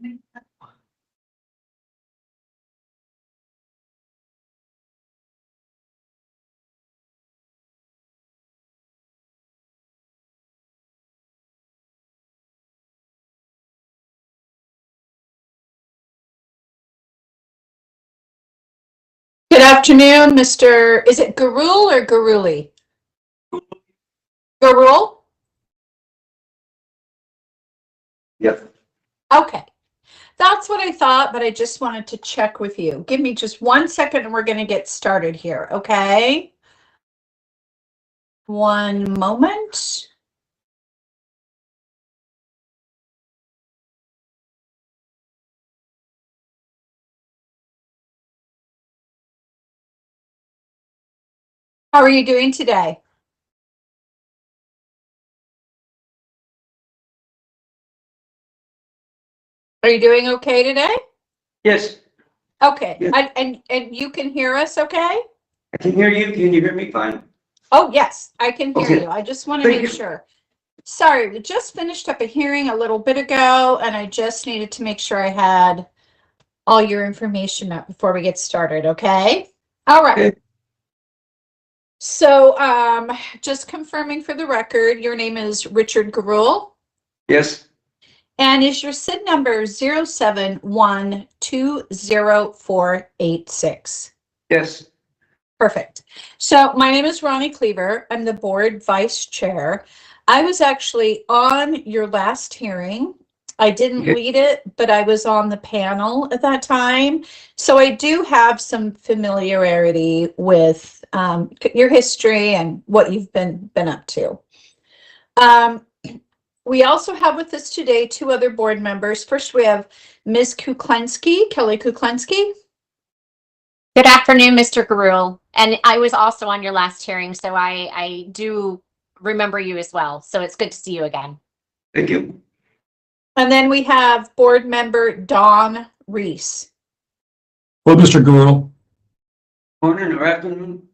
Good afternoon, Mr. Is it Gurule or Gurule? Gurule? Yep. Okay. That's what I thought, but I just wanted to check with you. Give me just 1 second and we're going to get started here, okay? One moment. How are you doing today? Are you doing okay today? Yes, Okay. Yeah. And you can hear us okay? I can hear you. Can you hear me fine? Oh, yes, I can hear Okay. you. I just want to Thank make you. sure. Sorry, we just finished up a hearing a little bit ago, and I just needed to make sure I had all your information up before we get started, okay? All right. Okay. So, just confirming for the record, your name is Richard Gurule, Yes, and is your SID number 071204886? yes. Perfect. So my name is Ronnie Cleaver. I'm the board vice chair. I was actually on your last hearing. I didn't Okay. lead it, but I was on the panel at that time. So I do have some familiarity with your history and what you've been up to. We also have with us today two other board members. First, we have Ms. Kuklenski, Kelly Kuklenski. Good afternoon, Mr. Gurule. And I was also on your last hearing, so I do remember you as well. So it's good to see you again. Thank you. And then we have board member Dawn Reese. Hello, Mr. Gurule. Morning or afternoon?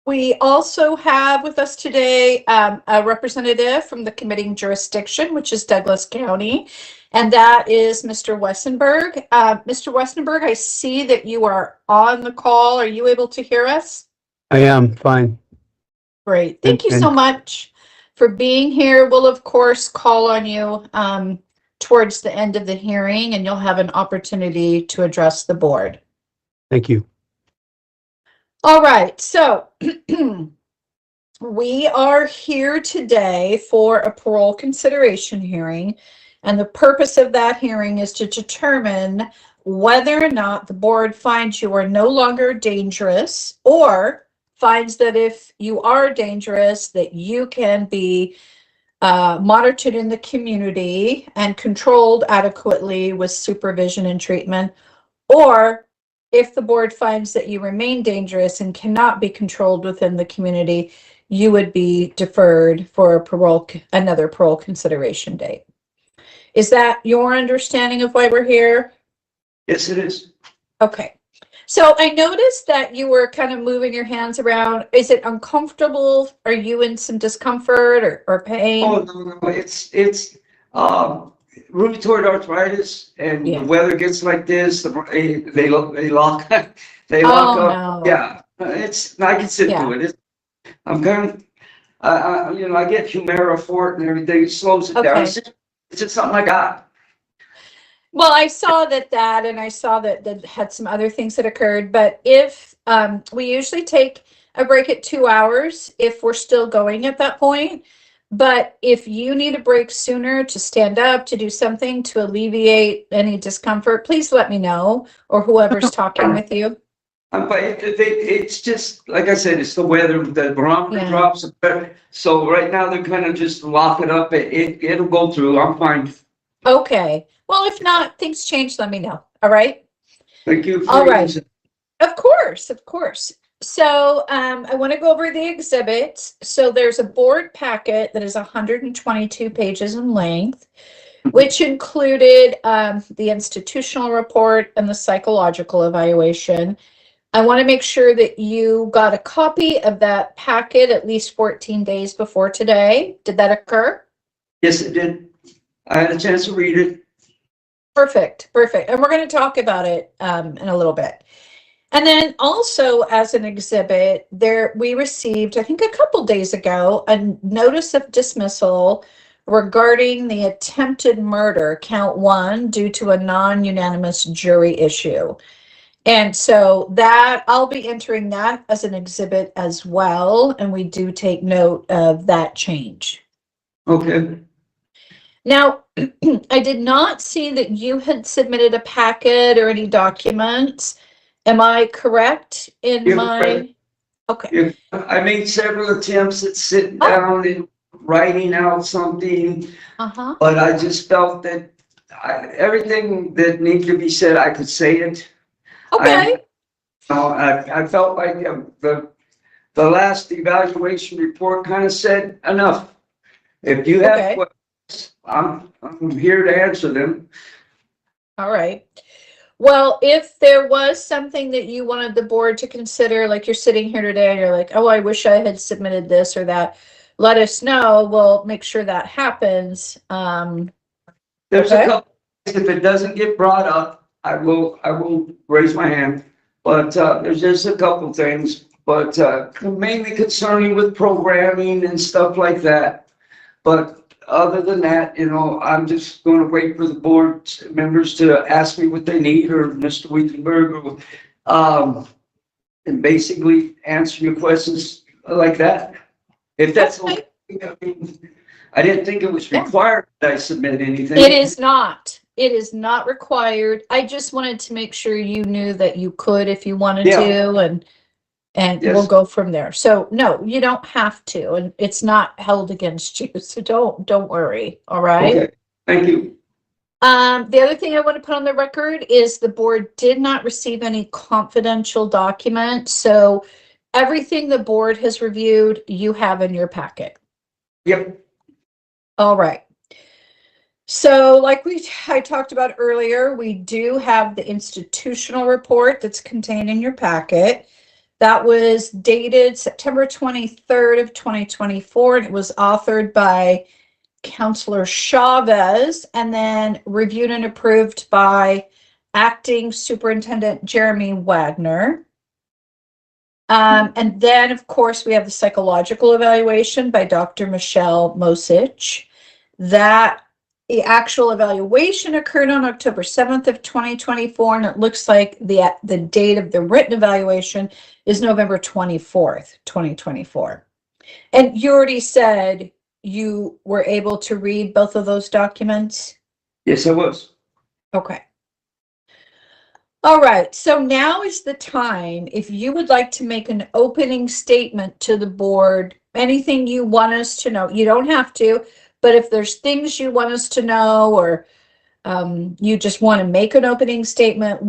We also have with us today a representative from the committing jurisdiction, which is Douglas County, and that is Mr. Wessenberg. Mr. Wessenberg, I see that you are on the call. Are you able to hear us? I am fine. Great. Thank you so much for being here. We'll, of course, call on you towards the end of the hearing, and you'll have an opportunity to address the board. Thank you. All right, so we are here today for a parole consideration hearing, and the purpose of that hearing is to determine whether or not the board finds you are no longer dangerous or finds that if you are dangerous, that you can be monitored in the community and controlled adequately with supervision and treatment, or if the board finds that you remain dangerous and cannot be controlled within the community, you would be deferred for another parole consideration date. Is that your understanding of why we're here? Yes, it is. Okay. So I noticed that you were kind of moving your hands around. Is it uncomfortable? Are you in some discomfort or pain? Oh, no. It's rheumatoid arthritis, and Yeah. the weather gets like this. They lock they Oh, lock up. no. Yeah, I can sit Yeah. through it. I'm kind of I get Humira for it and everything. It slows it down. Okay. It's just something I got. Well, I saw that, and I saw that had some other things that occurred, but if we usually take a break at 2 hours if we're still going at that point. But if you need a break sooner to stand up, to do something to alleviate any discomfort, please let me know, or whoever's talking with you. But it's just, like I said, it's the weather, the barometer Yeah. drops. So right now they're kind of just lock it up. It'll go through. I'm fine. Okay. Well, if not, things change, let me know. All right. Thank you. All right. Of course, of course. So I want to go over the exhibits. So there's a board packet that is 122 pages in length, which included the institutional report and the psychological evaluation. I want to make sure that you got a copy of that packet at least 14 days before today. Did that occur? Yes, it did. I had a chance to read it. Perfect, perfect. And we're going to talk about it in a little bit. And then also as an exhibit, there we received, I think a couple days ago, a notice of dismissal regarding the attempted murder, count 1, due to a non-unanimous jury issue. And so that I'll be entering that as an exhibit as well, and we do take note of that change. Okay. Now, I did not see that you had submitted a packet or any documents. Am I correct in You're my? correct. Okay, Yeah, I made several attempts at sitting down and writing out something, uh-huh, but I just felt that everything that needed to be said, I could say it. okay, I felt like the last evaluation report kind of said enough. If you have okay, questions, I'm here to answer them. all right. Well, if there was something that you wanted the board to consider, like you're sitting here today and you're like, oh, I wish I had submitted this or that, let us know. We'll make sure that happens. There's Okay. a couple, if it doesn't get brought up, I will raise my hand. But there's just a couple things, but mainly concerning with programming and stuff like that. But other than that, I'm just going to wait for the board members to ask me what they need, or Mr. Wiesenberg, and basically answer your questions like that. If that's okay. I mean, I didn't think it was Yeah. required that I submit anything. It is not. It is not required. I just wanted to make sure you knew that you could if you wanted Yeah. to, and Yes. we'll go from there. So no, you don't have to, and it's not held against you. So don't worry. All right. Okay, thank you. The other thing I want to put on the record is the board did not receive any confidential documents. So everything the board has reviewed, you have in your packet. Yep. All right. So like I talked about earlier, we do have the institutional report that's contained in your packet. That was dated September 23rd of 2024, and it was authored by Counselor Chavez and then reviewed and approved by Acting Superintendent Jeremy Wagner. And then, of course, we have the psychological evaluation by Dr. Michelle Mosich. The actual evaluation occurred on October 7th of 2024, and it looks like the date of the written evaluation is November 24th, 2024. And you already said you were able to read both of those documents? Yes, I was. Okay. All right, so now is the time, if you would like to make an opening statement to the board, anything you want us to know, you don't have to, but if there's things you want us to know, or you just want to make an opening statement,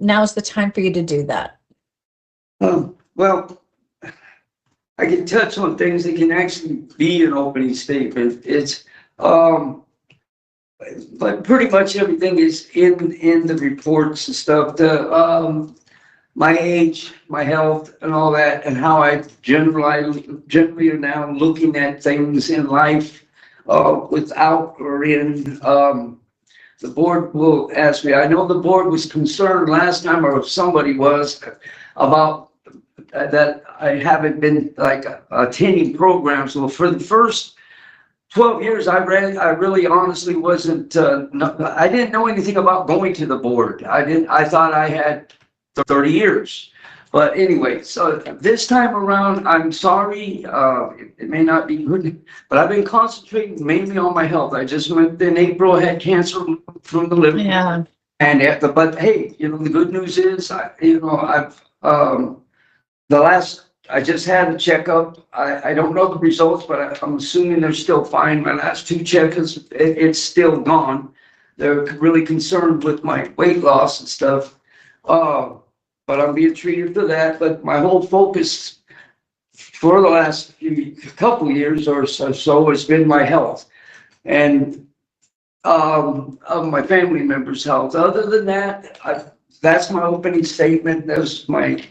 now's the time for you to do that. Well, I can touch on things that can actually be an opening statement. It's, but pretty much everything is in the reports and stuff. My age, my health, and all that, and how I generally are now looking at things in life, without or in. The board will ask me. I know the board was concerned last time, or somebody was, about that I haven't been like attending programs. Well, for the first 12 years, I really honestly wasn't, I didn't know anything about going to the board. I thought I had 30 years. But anyway, so this time around, I'm sorry, it may not be good, but I've been concentrating mainly on my health. I just went in April, had cancer from the liver. Yeah. But hey, the good news is, I just had a checkup. I don't know the results, but I'm assuming they're still fine. My last 2 checkups, it's still gone. They're really concerned with my weight loss and stuff. But I'm being treated for that. But my whole focus for the last couple years or so has been my health and of my family members' health. Other than that, that's my opening statement. That's my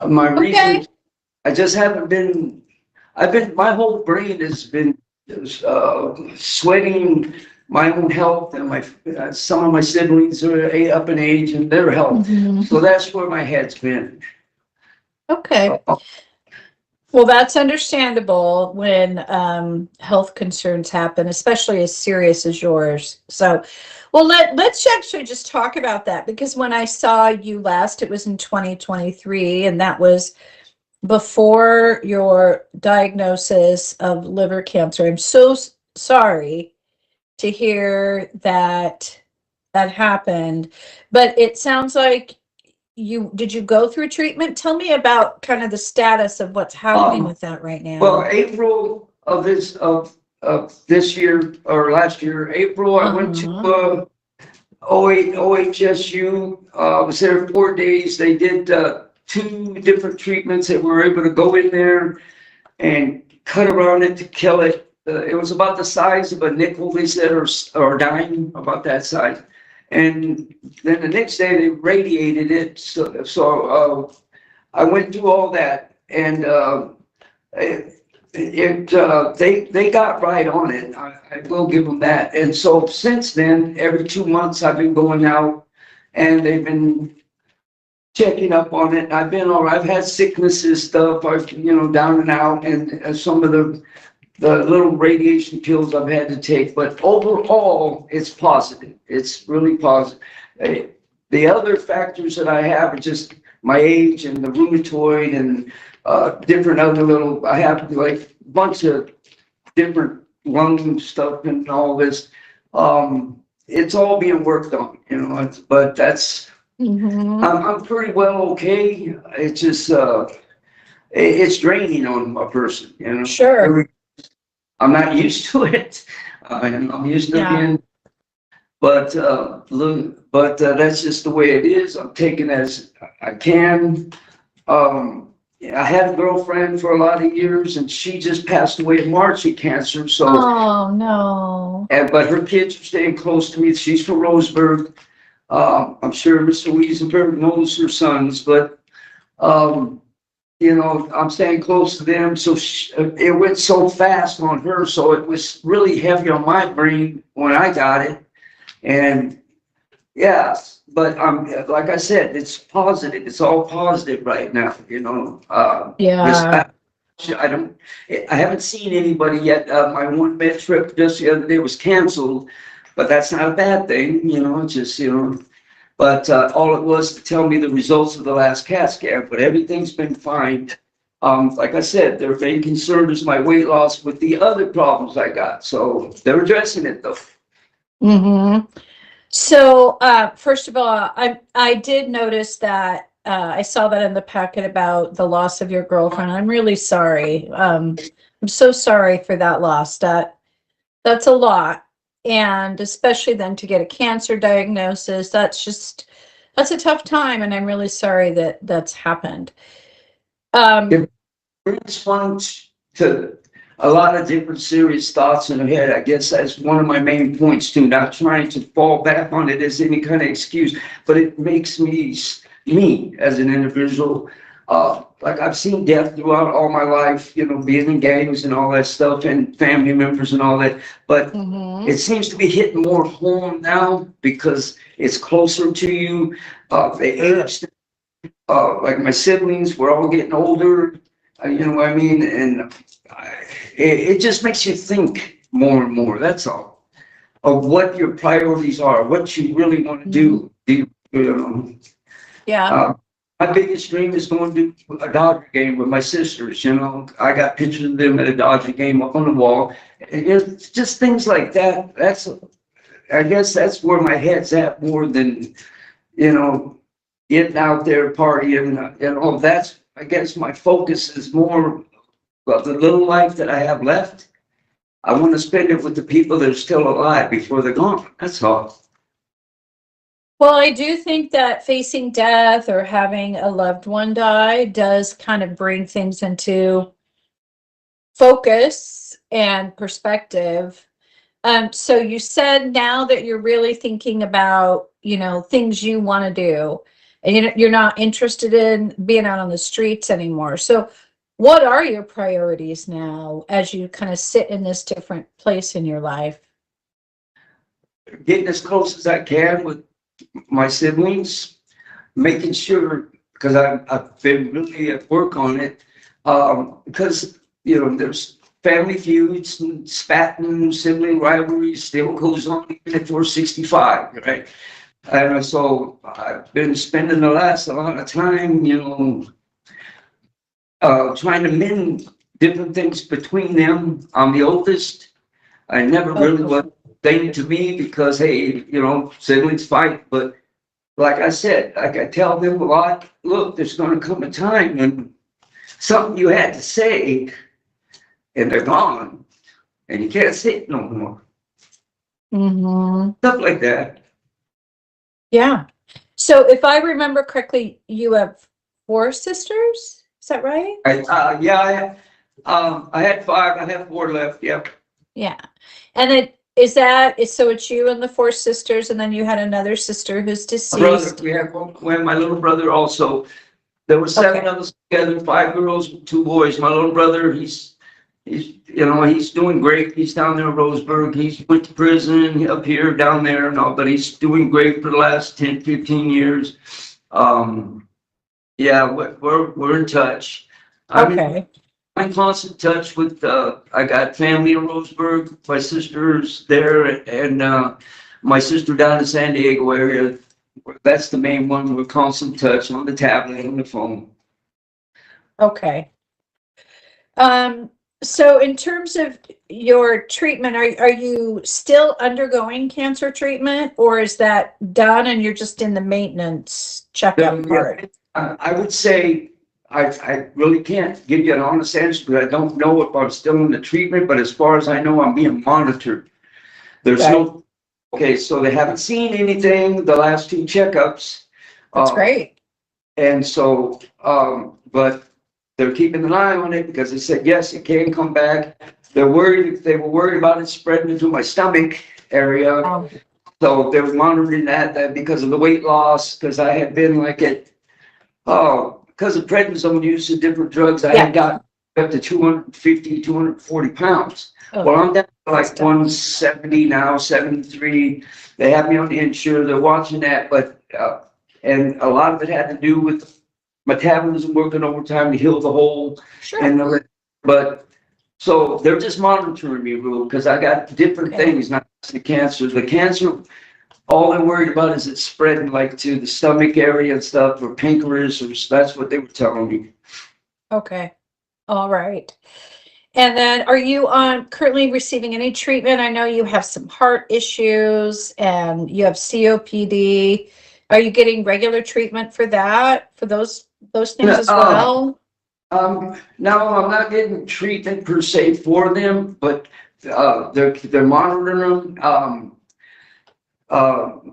reason. I just haven't been. My whole brain has been sweating my own health and some of my siblings are up in age and their health. Mhm. So that's where my head's been. Okay. Well, that's understandable when health concerns happen, especially as serious as yours. So, well, let's actually just talk about that, because when I saw you last, it was in 2023, and that was before your diagnosis of liver cancer. I'm so sorry to hear that that happened, but it sounds like did you go through treatment? Tell me about kind of the status of what's happening with that right Well, now. April of this year or last year, April, I went to OHSU. I was there 4 days. They did 2 different treatments. They were able to go in there and cut around it to kill it. It was about the size of a nickel, they said, or a dime, about that size. And then the next day they radiated it. So I went through all that, and they got right on it. I will give them that. And so since then, every 2 months I've been going out, and they've been checking up on it. I've been all right. I've had sicknesses, stuff, down and out, and some of the little radiation pills I've had to take. But overall, it's positive. It's really positive. The other factors that I have are just my age and the rheumatoid and different other little. I have like a bunch of different lung stuff and all this. It's all being worked on, but that's. I'm pretty well okay. It's just it's draining on a person. Sure. I'm not used to it. I'm used to Yeah. being, but that's just the way it is. I'm taking it as I can. I had a girlfriend for a lot of years, and she just passed away in March of cancer. So, Oh, no. but her kids are staying close to me. She's from Roseburg. I'm sure Mr. Wiesenberg knows her sons, but I'm staying close to them. So it went so fast on her, so it was really heavy on my brain when I got it. And yeah, but like I said, it's positive. It's all positive right now. Yeah. I haven't seen anybody yet. My one med trip just the other day was canceled, but that's not a bad thing. It's just But all it was to tell me the results of the last CAT scan. But everything's been fine. Like I said, their main concern is my weight loss with the other problems I got. So they're addressing it though. So, first of all, I did notice that I saw that in the packet about the loss of your girlfriend. I'm really sorry. I'm so sorry for that loss. That's a lot. And especially then to get a cancer diagnosis, that's a tough time. And I'm really sorry that that's happened. Brings fun to a lot of different serious thoughts in the head. I guess that's one of my main points too, not trying to fall back on it as any kind of excuse, but it makes me as an individual, like I've seen death throughout all my life, being in gangs and all that stuff and family members and all that. But it seems to be hitting more home now because it's closer to you. The age, like my siblings, we're all getting older. You know what I mean? And it just makes you think more and more. That's all. Of what your priorities are, what you really want to do. Yeah. My biggest dream is going to a Dodger game with my sisters. I got pictures of them at a Dodger game up on the wall. It's just things like that. I guess that's where my head's at more than, getting out there partying. That's, I guess my focus is more about the little life that I have left. I want to spend it with the people that are still alive before they're gone. That's all. Well, I do think that facing death or having a loved one die does kind of bring things into focus and perspective. So you said now that you're really thinking about, things you want to do, and you're not interested in being out on the streets anymore. So what are your priorities now as you kind of sit in this different place in your life? getting as close as I can with my siblings, making sure, because I've been really at work on it, because, you know, there's family feuds and spatting, sibling rivalries still goes on even if we're 65, right? And so I've been spending the last a lot of time, you know, trying to mend different things between them. I'm the oldest. I never really was saying to me because, hey, you know, siblings fight. But like I said, like I tell them a lot, look, there's going to come a time when something you had to say and they're gone and you can't say it no more. Mm-hmm. Stuff like that. Yeah. So if I remember correctly, you have 4 sisters? Is that right? Yeah, I had 5. I have 4 left. Yep. Yeah. And so it's you and the 4 sisters, and then you had another sister who's Brother, deceased. we had my little brother also. There were 7 Okay. of us together, 5 girls, 2 boys. My little brother, he's, you know, he's doing great. He's down there in Roseburg. He's went to prison up here, down there and all, but he's doing great for the last 10, 15 years. Yeah, we're in touch. Okay. I'm in constant touch with, I got family in Roseburg, my sister's there and, my sister down in San Diego area. That's the main one. We're constant touch on the tablet, on the phone. Okay. So in terms of your treatment, are you still undergoing cancer treatment, or is that done and you're just in the maintenance checkup part? I would say I really can't give you an honest answer because I don't know if I'm still in the treatment, but as far as I know, I'm being monitored. There's Okay. okay, so they haven't seen anything the last 2 checkups. That's great. And so, but they're keeping an eye on it because they said, yes, it can come back. They were worried about it spreading into my stomach area. Um, So they were monitoring that because of the weight loss, because I had been like because of prednisone use of different drugs, I had got up to 250, 240 pounds. Well, I'm down to like 170 now, 73. They have me on the insure. They're watching that, but, and a lot of it had to do with metabolism working overtime to heal the hole. Sure. And, but, so they're just monitoring me, Rule, because I got different things, not just the cancer. The cancer, all they're worried about is it's spreading like to the stomach area and stuff, or pancreas, or that's what they were telling me. Okay. All right. And then are you currently receiving any treatment? I know you have some heart issues and you have COPD. Are you getting regular treatment for that, for those things as well? No, I'm not getting treatment per se for them, but they're monitoring them,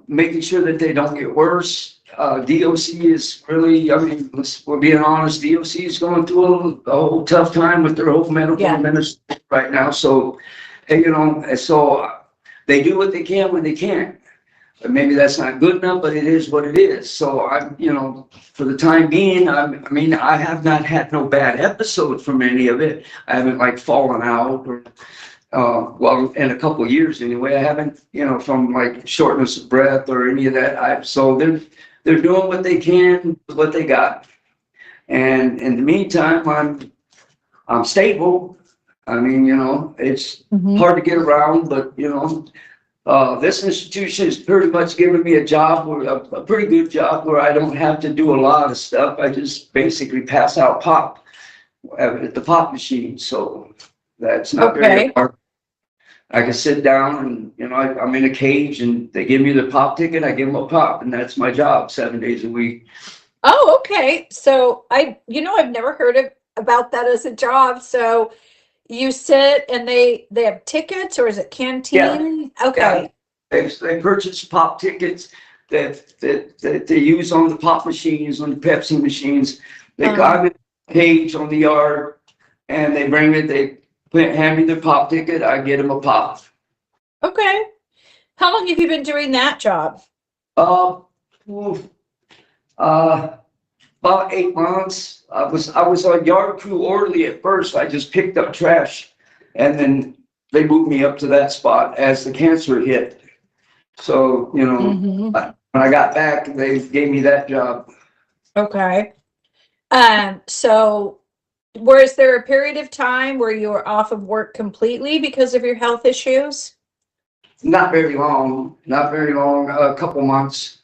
making sure that they don't get worse. DOC is really, I mean, we're being honest, DOC is going through a whole tough time with their whole medical administration right now. So, you know, so they do what they can when they can. But maybe that's not good enough, but it is what it is. So I'm, you know, for the time being, I mean, I have not had no bad episode from any of it. I haven't like fallen out or, well, in a couple of years anyway, I haven't, you know, from like shortness of breath or any of that. So they're doing what they can with what they got. And in the meantime, I'm stable. I mean, you know, it's hard to get around, but you know, this institution has pretty much given me a job, a pretty good job where I don't have to do a lot of stuff. I just basically pass out pop at the pop machine. So that's not very hard. I can sit down and, you know, I'm in a cage and they give me the pop ticket. I give them a pop and that's my job 7 days a week. Oh, okay. So I've never heard about that as a job. So you sit and they have tickets, or is it canteen? Yeah. Okay. Yeah. They purchase pop tickets that they use on the pop machines, on the Pepsi machines. They got me a cage on the yard and they bring it, they hand me their pop ticket, I get them a pop. Okay. How long have you been doing that job? About 8 months. I was a yard crew orderly at first. I just picked up trash and then they moved me up to that spot as the cancer hit. So, you know, Mhm. when I got back, they gave me that job. Okay. So was there a period of time where you were off of work completely because of your health issues? Not very long, not very long, a couple months.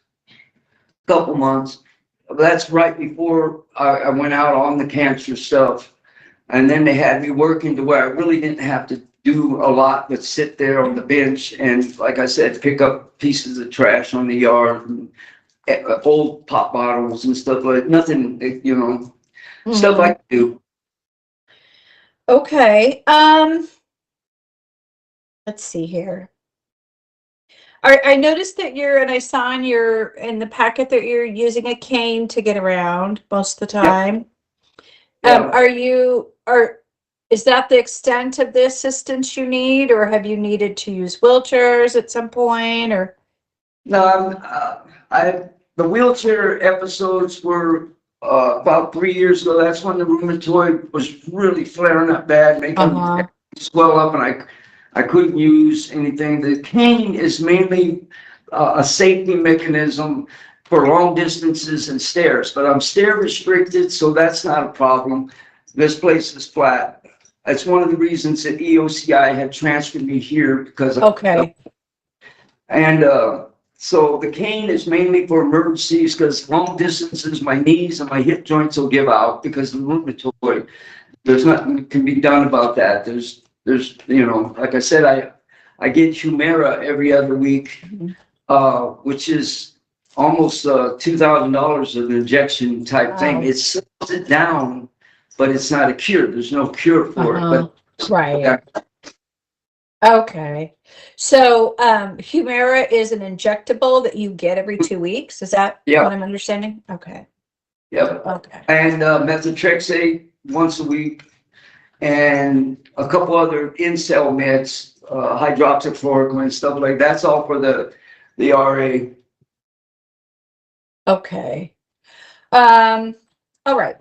That's right before I went out on the cancer stuff. And then they had me working to where I really didn't have to do a lot but sit there on the bench and, like I said, pick up pieces of trash on the yard and old pop bottles and stuff like nothing, you know, stuff Mhm. I do. Okay. Let's see here. I noticed that and I saw in the packet that you're using a cane to get around most of the Yeah, time. yeah. Is that the extent of the assistance you need, or have you needed to use wheelchairs at some point, or? No, the wheelchair episodes were about 3 years ago. That's when the rheumatoid was really flaring up bad, making me Uh-huh. swell up, and I couldn't use anything. The cane is mainly a safety mechanism for long distances and stairs, but I'm stair restricted, so that's not a problem. This place is flat. That's one of the reasons that EOCI had transferred me here because Okay. and so the cane is mainly for emergencies because long distances, my knees and my hip joints will give out because of the rheumatoid. There's nothing that can be done about that. You know, like I said, I get Humira every other week, Mhm. which is almost $2,000 an injection type thing. Wow. It slows it down, but it's not a cure. There's no cure for it. Uh-huh. But Right. Okay. So, Humira is an injectable that you get every 2 weeks. Is that yeah, what I'm understanding? Okay. yep. Okay. And methotrexate once a week. And a couple other in-cell meds, hydroxychloroquine, stuff like that's all for the RA. Okay. All right.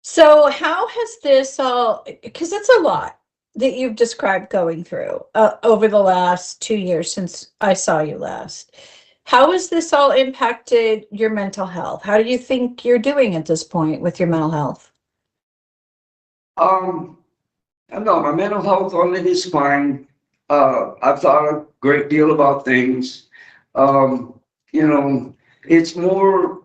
So how has this all, because it's a lot that you've described going through over the last 2 years since I saw you last. How has this all impacted your mental health? How do you think you're doing at this point with your mental health? Um, I don't know, my mental health on it is fine. I've thought a great deal about things. Um, you know, it's more,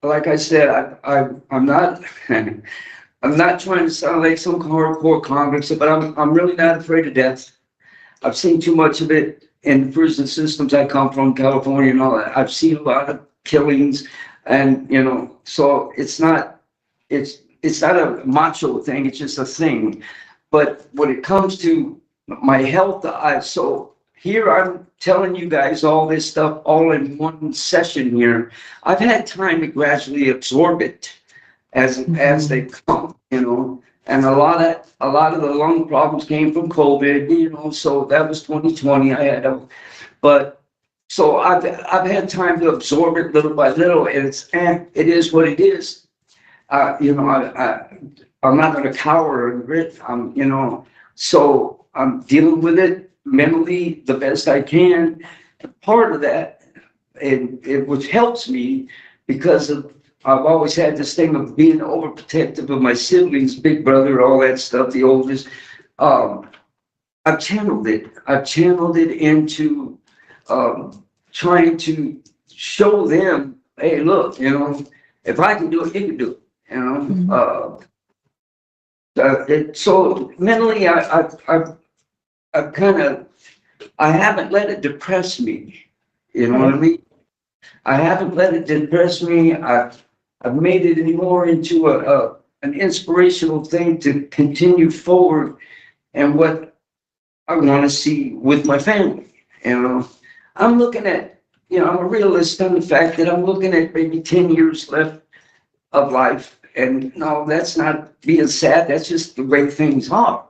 like I said, I'm not, I'm not trying to sound like some hardcore convict, but I'm really not afraid of death. I've seen too much of it in the prison systems. I come from, California and all that. I've seen a lot of killings and, you know, so it's not a macho thing, it's just a thing. But when it comes to my health, so here I'm telling you guys all this stuff all in one session here. I've had time to gradually absorb it as they come, you know. And a lot of the lung problems came from COVID, you know, so that was 2020. I had but so I've had time to absorb it little by little, and it is what it is. You know, I'm not going to cower and grit. You know, so I'm dealing with it mentally the best I can. Part of that, which helps me because I've always had this thing of being overprotective of my siblings, big brother, all that stuff, the oldest. Um, I've channeled it. I've channeled it into trying to show them, hey, look, you know, if I can do it, you can do it. You know, Mhm. so mentally, I've kind of, I haven't let it depress me. You know what I Okay. mean? I haven't let it depress me. I've made it more into an inspirational thing to continue forward and what I want to see with my family. You know, I'm looking at, you know, I'm a realist on the fact that I'm looking at maybe 10 years left of life. And no, that's not being sad. That's just the way things are.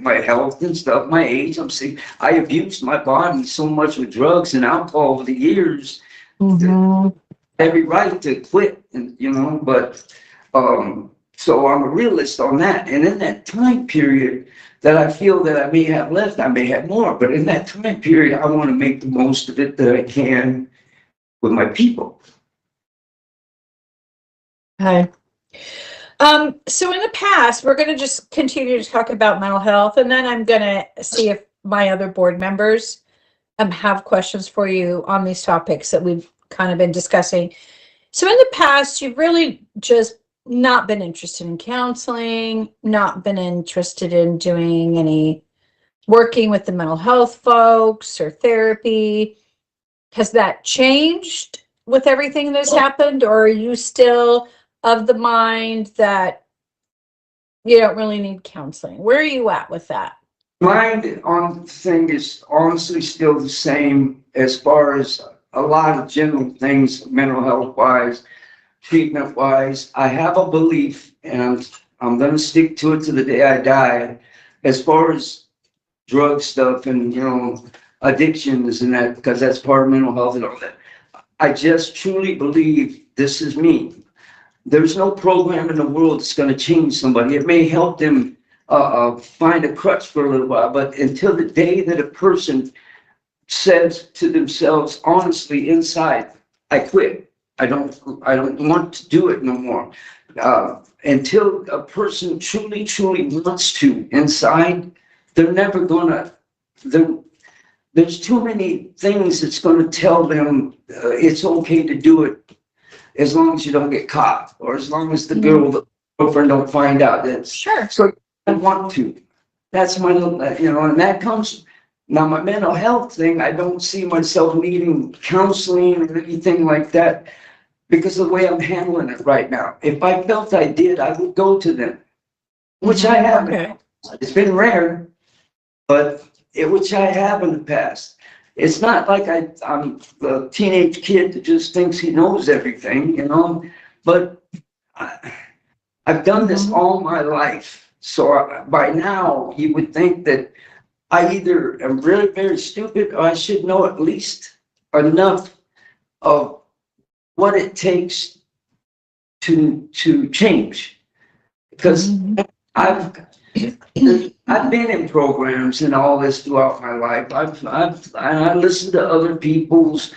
My health and stuff, my age. I'm saying I abused my body so much with drugs and alcohol over the years. Mhm. Every right to quit, and you know, but so I'm a realist on that. And in that time period, that I feel that I may have left, I may have more, but in that time period, I want to make the most of it that I can with my people. Okay. So in the past, we're going to just continue to talk about mental health, and then I'm going to see if my other board members have questions for you on these topics that we've kind of been discussing. So in the past, you've really just not been interested in counseling, not been interested in doing any working with the mental health folks or therapy. Has that changed with everything that's happened, or are you still of the mind that you don't really need counseling? Where are you at with that? Mind on the thing is honestly still the same as far as a lot of general things, mental health wise, treatment wise. I have a belief, and I'm going to stick to it to the day I die, as far as drug stuff and, addictions and that, because that's part of mental health and all that. I just truly believe, this is me. There's no program in the world that's going to change somebody. It may help them find a crutch for a little while, but until the day that a person says to themselves, honestly, inside, I quit. I don't want to do it no more. Until a person truly wants to inside, they're never gonna, there's too many things that's gonna tell them it's okay to do it as long as you don't get caught, or as long as the girlfriend don't find out. That's Sure. so I want to. That's my, and that comes, now my mental health thing, I don't see myself needing counseling or anything like that because of the way I'm handling it right now. If I felt I did, I would go to them, which I haven't. Okay. It's been rare, but which I have in the past. It's not like I'm a teenage kid that just thinks he knows everything, but I've done this all my life. So by now, you would think that I either am really very stupid, or I should know at least enough of what it takes to change. Because I've been in programs and all this throughout my life. I listened to other people's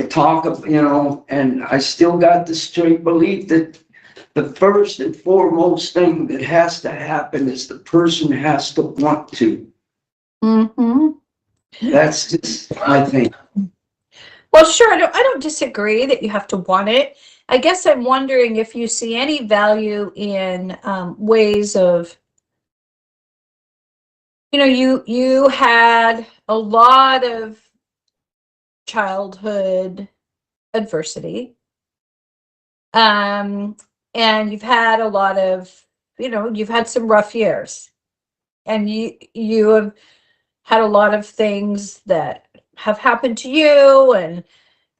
talk of, and I still got the straight belief that the first and foremost thing that has to happen is the person has to want to. That's just my thing. Well, sure. I don't disagree that you have to want it. I guess I'm wondering if you see any value in ways of, you had a lot of childhood adversity, and you've had a lot of, you've had some rough years, and you have had a lot of things that have happened to you and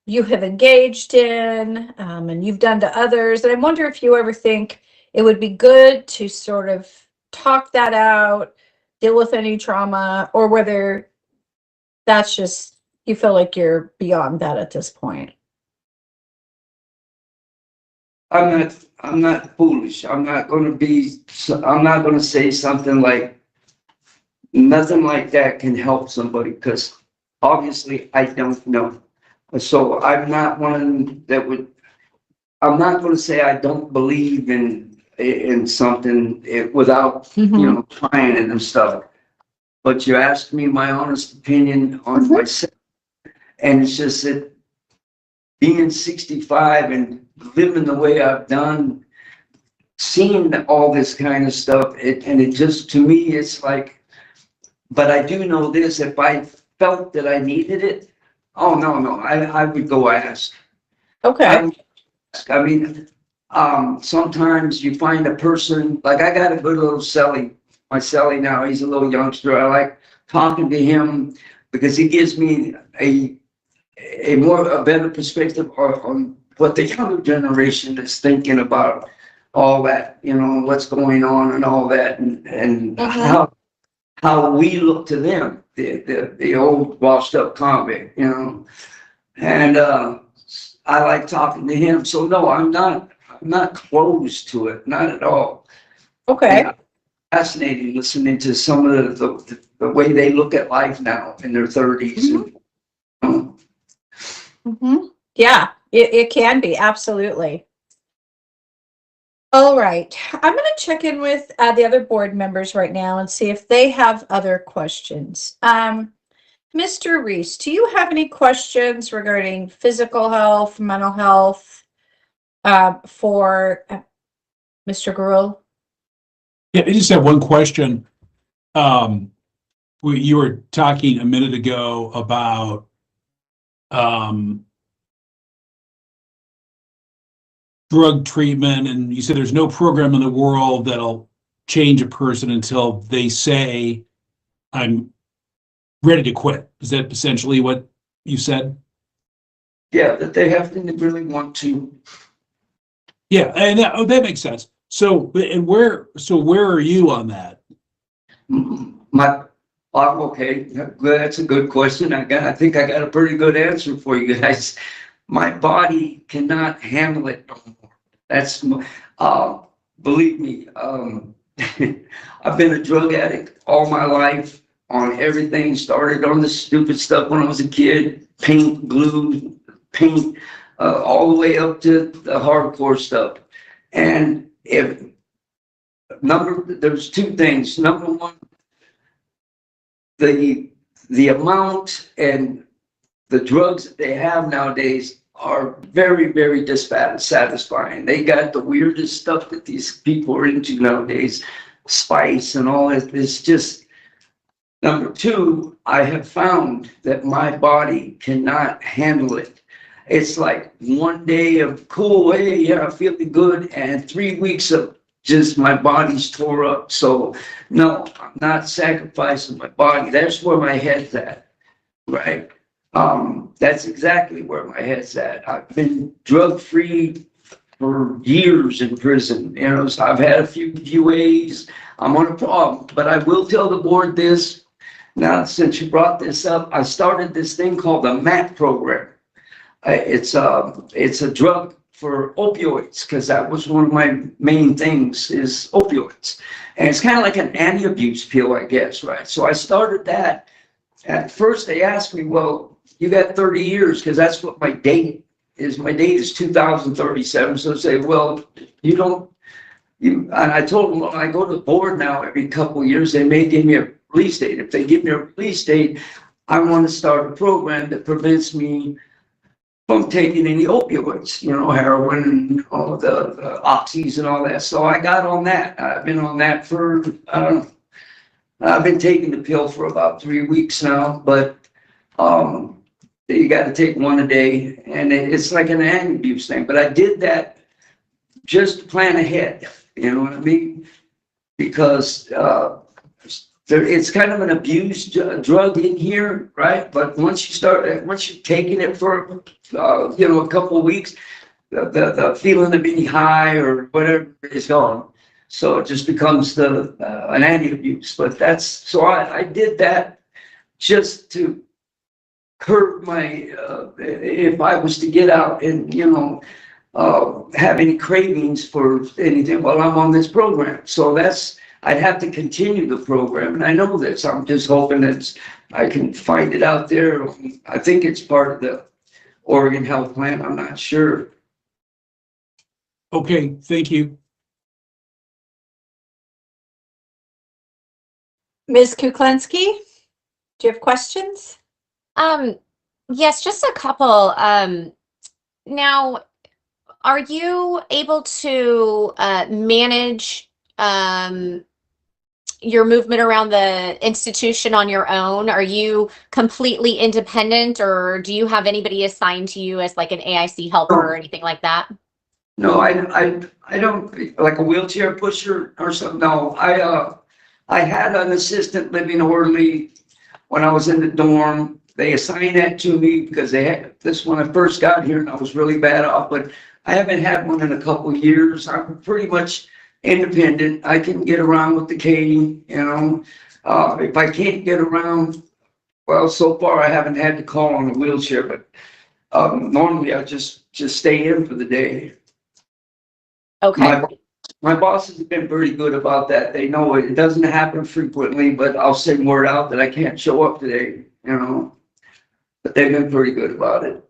you have engaged in, and you've done to others. And I wonder if you ever think it would be good to sort of talk that out, deal with any trauma, or whether that's just, you feel like you're beyond that at this point. I'm not foolish. I'm not going to say something like, nothing like that can help somebody, because obviously I don't know. So I'm not one that would, I'm not going to say I don't believe in something without, trying it and stuff. But you asked me my honest opinion on myself. And it's just that being 65 and living the way I've done, seeing all this kind of stuff, and it just, to me, it's like, but I do know this, if I felt that I needed it, oh, no, I would go ask. Okay. I mean, sometimes you find a person, like I got a good little celly, my celly now, he's a little youngster. I like talking to him because he gives me a better perspective on what the younger generation is thinking about all that, what's going on and all that, and how we look to them, the old washed up convict, and I like talking to him. So no, I'm not closed to it, not at all. Okay. fascinating listening to some of the way they look at life now in their 30s. Yeah, it can be, absolutely. All right, I'm going to check in with the other board members right now and see if they have other questions. Mr. Reese, do you have any questions regarding physical health, mental health, for Mr. Gurule? Yeah, I just have one question. You were talking a minute ago about drug treatment, and you said there's no program in the world that'll change a person until they say, I'm ready to quit. Is that essentially what you said? Yeah, that they have to really want to. Yeah, and that makes sense. So, and where are you on that? Okay, that's a good question. I think I got a pretty good answer for you guys. My body cannot handle it no more. That's, believe me, I've been a drug addict all my life on everything. Started on the stupid stuff when I was a kid, paint, glue, paint, all the way up to the hardcore stuff. And there's two things. Number one, the amount and the drugs that they have nowadays are very, very dissatisfying. They got the weirdest stuff that these people are into nowadays, spice and all that. It's just, number two, I have found that my body cannot handle it. It's like one day of cool, hey, yeah, I'm feeling good, and 3 weeks of just my body's tore up. So no, I'm not sacrificing my body. That's where my head's at, right? That's exactly where my head's at. I've been drug free for years in prison. You know, so I've had a few UAs. I'm on a problem, but I will tell the board this. Now, since you brought this up, I started this thing called the MAT program. It's a drug for opioids, because that was one of my main things is opioids. And it's kind of like an anti-abuse pill, I guess, right? So I started that. At first they asked me, well, you got 30 years, because that's what my date is. My date is 2037. So they say, well, and I told them, well, I go to the board now every couple of years, they may give me a release date. If they give me a release date, I want to start a program that prevents me from taking any opioids, heroin and all the oxys and all that. So I got on that. I've been on that for, I've been taking the pill for about 3 weeks now, but you got to take one a day, and it's like an anti-abuse thing. But I did that just to plan ahead, you know what I mean? Because it's kind of an abused drug in here, right? But once you're taking it for, a couple of weeks, the feeling of being high or whatever is gone. So it just becomes an anti-abuse. But so I did that just to curb my, if I was to get out and, have any cravings for anything while I'm on this program. So I'd have to continue the program, and I know this. I'm just hoping that I can find it out there. I think it's part of the Oregon Health Plan. I'm not sure. Okay, thank you. Ms. Kuklinski, do you have questions? Yes, just a couple. Now, are you able to manage your movement around the institution on your own? Are you completely independent, or do you have anybody assigned to you as like an AIC helper or anything like that? No, I don't, like a wheelchair pusher or something. No, I had an assistant living orderly when I was in the dorm. They assigned that to me because they had this when I first got here, and I was really bad off, but I haven't had one in a couple of years. I'm pretty much independent. I can get around with the cane, if I can't get around, well, so far I haven't had to call on a wheelchair, but normally I just stay in for the day. Okay. My bosses have been pretty good about that. They know it doesn't happen frequently, but I'll send word out that I can't show up today, you know. But they've been pretty good about it.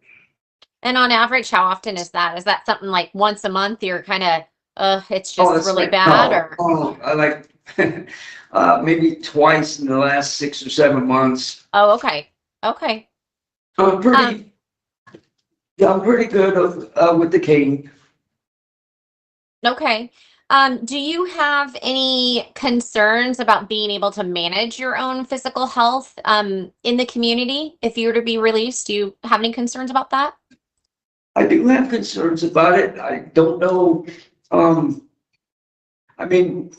And on average, how often is that? Is that something like once a month? You're kind of, it's just That's really like, bad, no, or? I like, maybe twice in the last 6 or 7 months. Oh, okay. Okay. I'm pretty, yeah, I'm pretty good with the cane. Okay. Do you have any concerns about being able to manage your own physical health in the community if you were to be released? Do you have any concerns about that? I do have concerns about it. I don't know. I mean,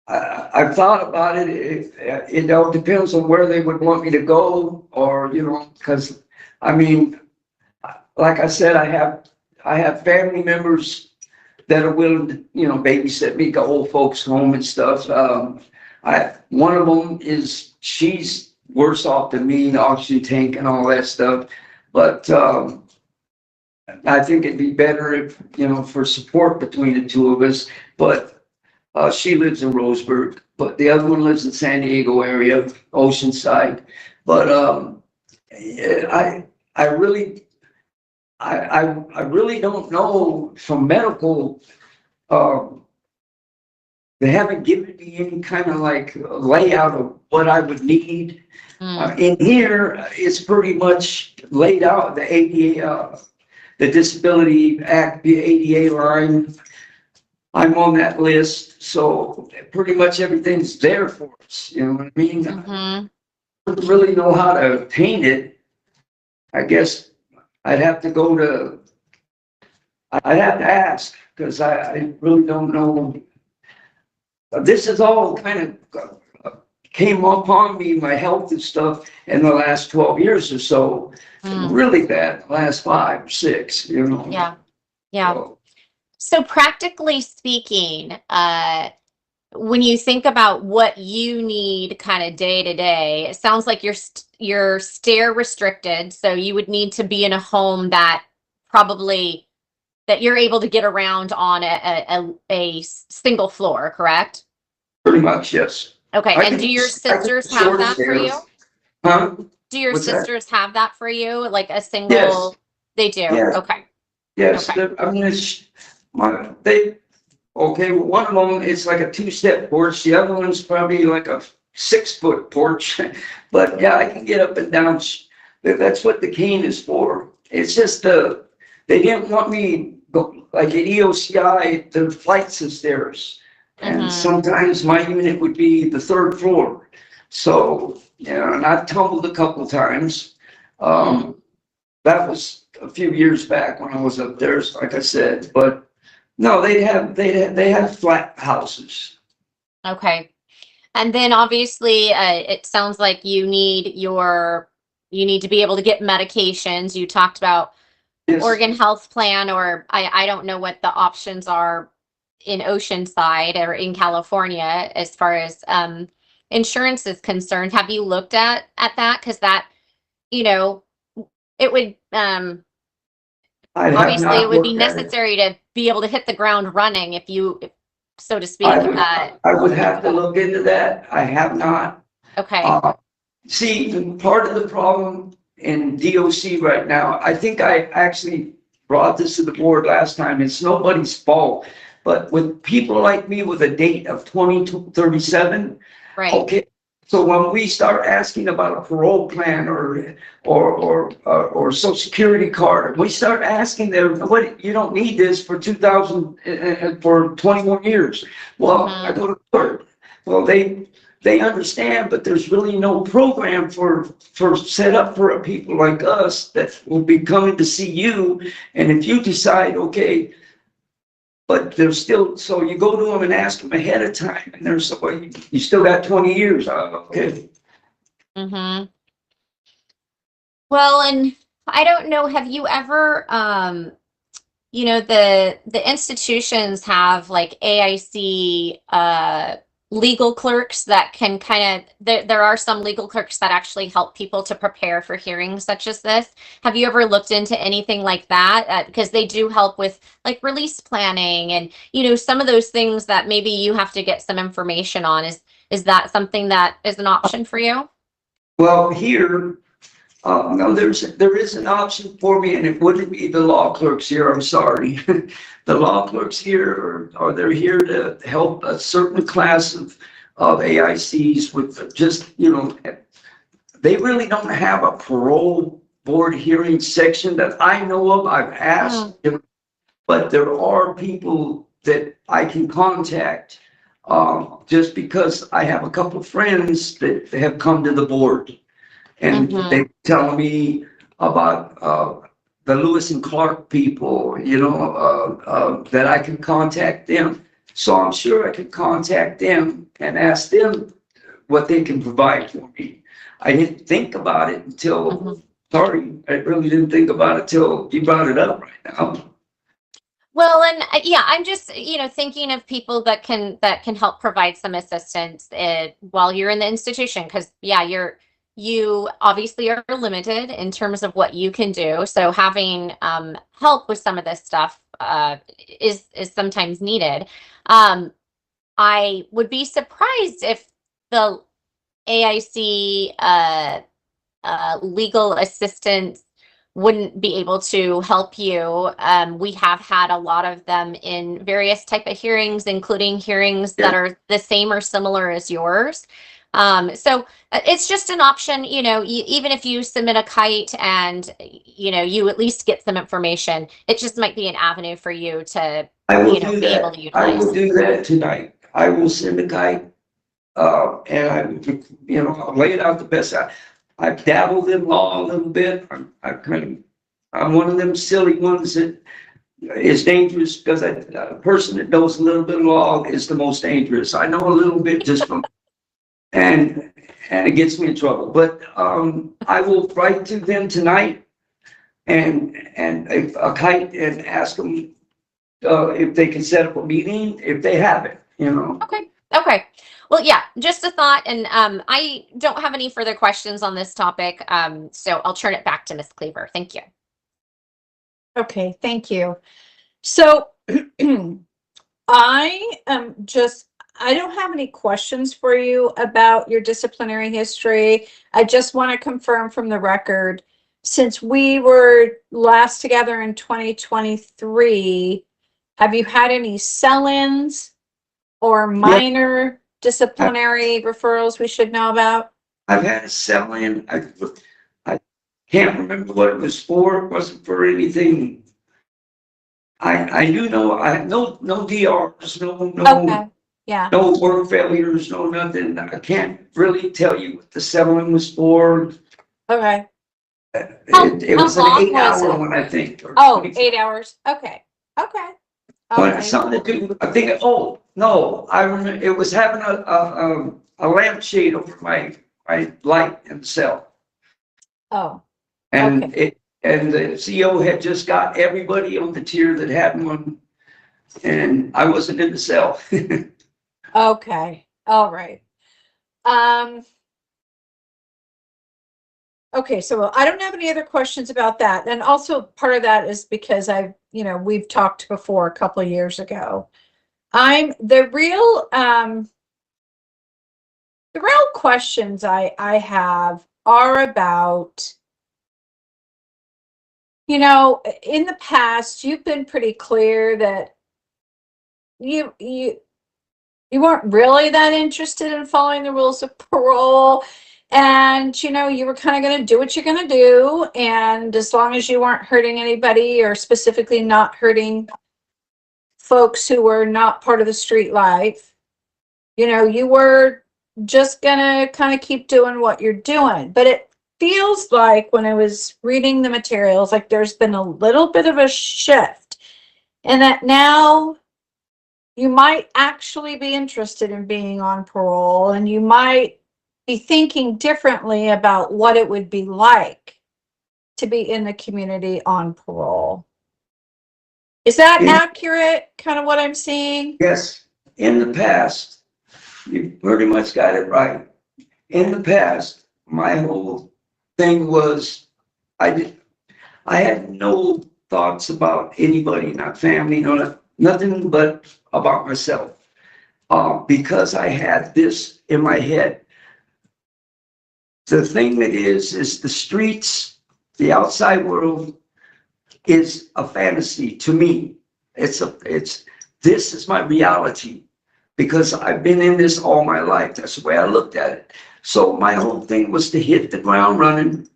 I've thought about it. It all depends on where they would want me to go, or, you know, because, I mean, like I said, I have family members that are willing to, you know, babysit me, go old folks home and stuff. One of them she's worse off than me, the oxygen tank and all that stuff. But, I think it'd be better if, you know, for support between the two of us, but, she lives in Roseburg, but the other one lives in San Diego area, Oceanside. But, yeah, I really, I really don't know from medical, um, they haven't given me any kind of like layout of what I would need. In here, it's pretty much laid out, the ADA, the Disability Act, the ADA line. I'm on that list, so pretty much everything's there for us, you know what I mean? Mm-hmm. I don't really know how to paint it. I guess I'd have to go to, I'd have to ask, because I really don't know. This is all kind of came upon me, my health and stuff, in the last 12 years or so. Really bad, the last 5 or 6, you know? Yeah. Yeah. So, So practically speaking, when you think about what you need kind of day to day, it sounds like you're stair restricted. So you would need to be in a home that probably that you're able to get around on a single floor, correct? pretty much, yes. Okay. I And can- do your I can sisters have short that for stairs. you? Huh? Do your What's that? sisters have that for you? Like a Yes. single? They do. Yeah. Okay. Yes, Okay. I mean, okay, well, one of them is like a 2-step porch, the other one's probably like a 6-foot porch. But yeah, I can get up and down. That's what the cane is for. It's just, they didn't want me go, like at EOCI, the flights of stairs. And sometimes my unit would be the 3rd floor. So, yeah, and I've tumbled a couple times. That was a few years back when I was up there, like I said, but no, they have flat houses. Okay. And then obviously, it sounds like you need to be able to get medications. You talked about Yes. Oregon Health Plan, or I don't know what the options are in Oceanside or in California as far as insurance is concerned. Have you looked at that? Because that, you know, it would I have obviously it not would be looked at it. necessary to be able to hit the ground running if you, so to speak. I would have to look into that. I have not. Okay. See, part of the problem in DOC right now, I think I actually brought this to the board last time. It's nobody's fault. But with people like me with a date of 2037, Right. okay, so when we start asking about a parole plan or social security card, we start asking them, what, you don't need this for 2000, for 21 years. Well, I go to court. Well, they understand, but there's really no program for set up for people like us that will be coming to see you. And if you decide, okay, but there's still, so you go to them and ask them ahead of time, and there's somebody, you still got 20 years. Okay. Well, and I don't know, have you ever, you know, the institutions have like AIC, legal clerks that can kind of, there are some legal clerks that actually help people to prepare for hearings such as this. Have you ever looked into anything like that? Because they do help with like release planning and, you know, some of those things that maybe you have to get some information on. Is that something that is an option for you? Well, here, no, there is an option for me, and it wouldn't be the law clerks here, I'm sorry. The law clerks here they're here to help a certain class of AICs with just, you know, they really don't have a parole board hearing section that I know of. I've asked, but there are people that I can contact, just because I have a couple of friends that have come to the board. And they tell me about the Lewis and Clark people, you know, that I can contact them. So I'm sure I could contact them and ask them what they can provide for me. I didn't think about it until, sorry, I really didn't think about it till you brought it up right now. Well, and yeah, I'm just, you know, thinking of people that can help provide some assistance while you're in the institution, because yeah, you obviously are limited in terms of what you can do. So having help with some of this stuff is sometimes needed. I would be surprised if the AIC legal assistance wouldn't be able to help you. We have had a lot of them in various type of hearings, including hearings that are the same or similar as yours. So it's just an option, you know, even if you submit a kite and, you know, you at least get some information, it just might be an avenue for you to, you know, be able to utilize. I will do that tonight. I will send a kite, and I, you know, I'll lay it out the best. I've dabbled in law a little bit. I'm one of them silly ones that is dangerous because a person that knows a little bit of law is the most dangerous. I know a little bit just from, and it gets me in trouble. But I will write to them tonight and a kite and ask them if they can set up a meeting if they have it. You know. Okay. Well, yeah, just a thought, and I don't have any further questions on this topic, so I'll turn it back to Ms. Cleaver. Thank you. Okay, thank you. So I don't have any questions for you about your disciplinary history. I just want to confirm from the record, since we were last together in 2023, have you had any sell-ins or minor disciplinary referrals we should know about? I've had a sell-in. I can't remember what it was for. It wasn't for anything. I do know I have no DRs, Okay, yeah. no work failures, no nothing. I can't really tell you what the sell-in was for. Okay. It was an How long 8-hour was it? one, I think. Or Oh, 24. 8 hours. Okay. Okay. But Okay. something to do, I think, oh, no, I remember, it was having a lampshade over my light in the cell. Oh, And okay. and the CO had just got everybody on the tier that had one, and I wasn't in the cell. Okay. All right. Okay, so I don't have any other questions about that. And also part of that is because we've talked before a couple of years ago. The real questions I have are about, in the past, you've been pretty clear that you weren't really that interested in following the rules of parole. And, you were kind of going to do what you're going to do. And as long as you weren't hurting anybody, or specifically not hurting folks who were not part of the street life, you were just going to kind of keep doing what you're doing. But it feels like, when I was reading the materials, like there's been a little bit of a shift, and that now you might actually be interested in being on parole, and you might be thinking differently about what it would be like to be in the community on parole. Is that accurate, kind of what I'm seeing? Yes, in the past, You pretty much got it right. In the past, my whole thing was, I had no thoughts about anybody, not family, nothing but about myself. Because I had this in my head. The thing that is the streets, the outside world is a fantasy to me. This is my reality because I've been in this all my life. That's the way I looked at it. So my whole thing was to hit the ground running,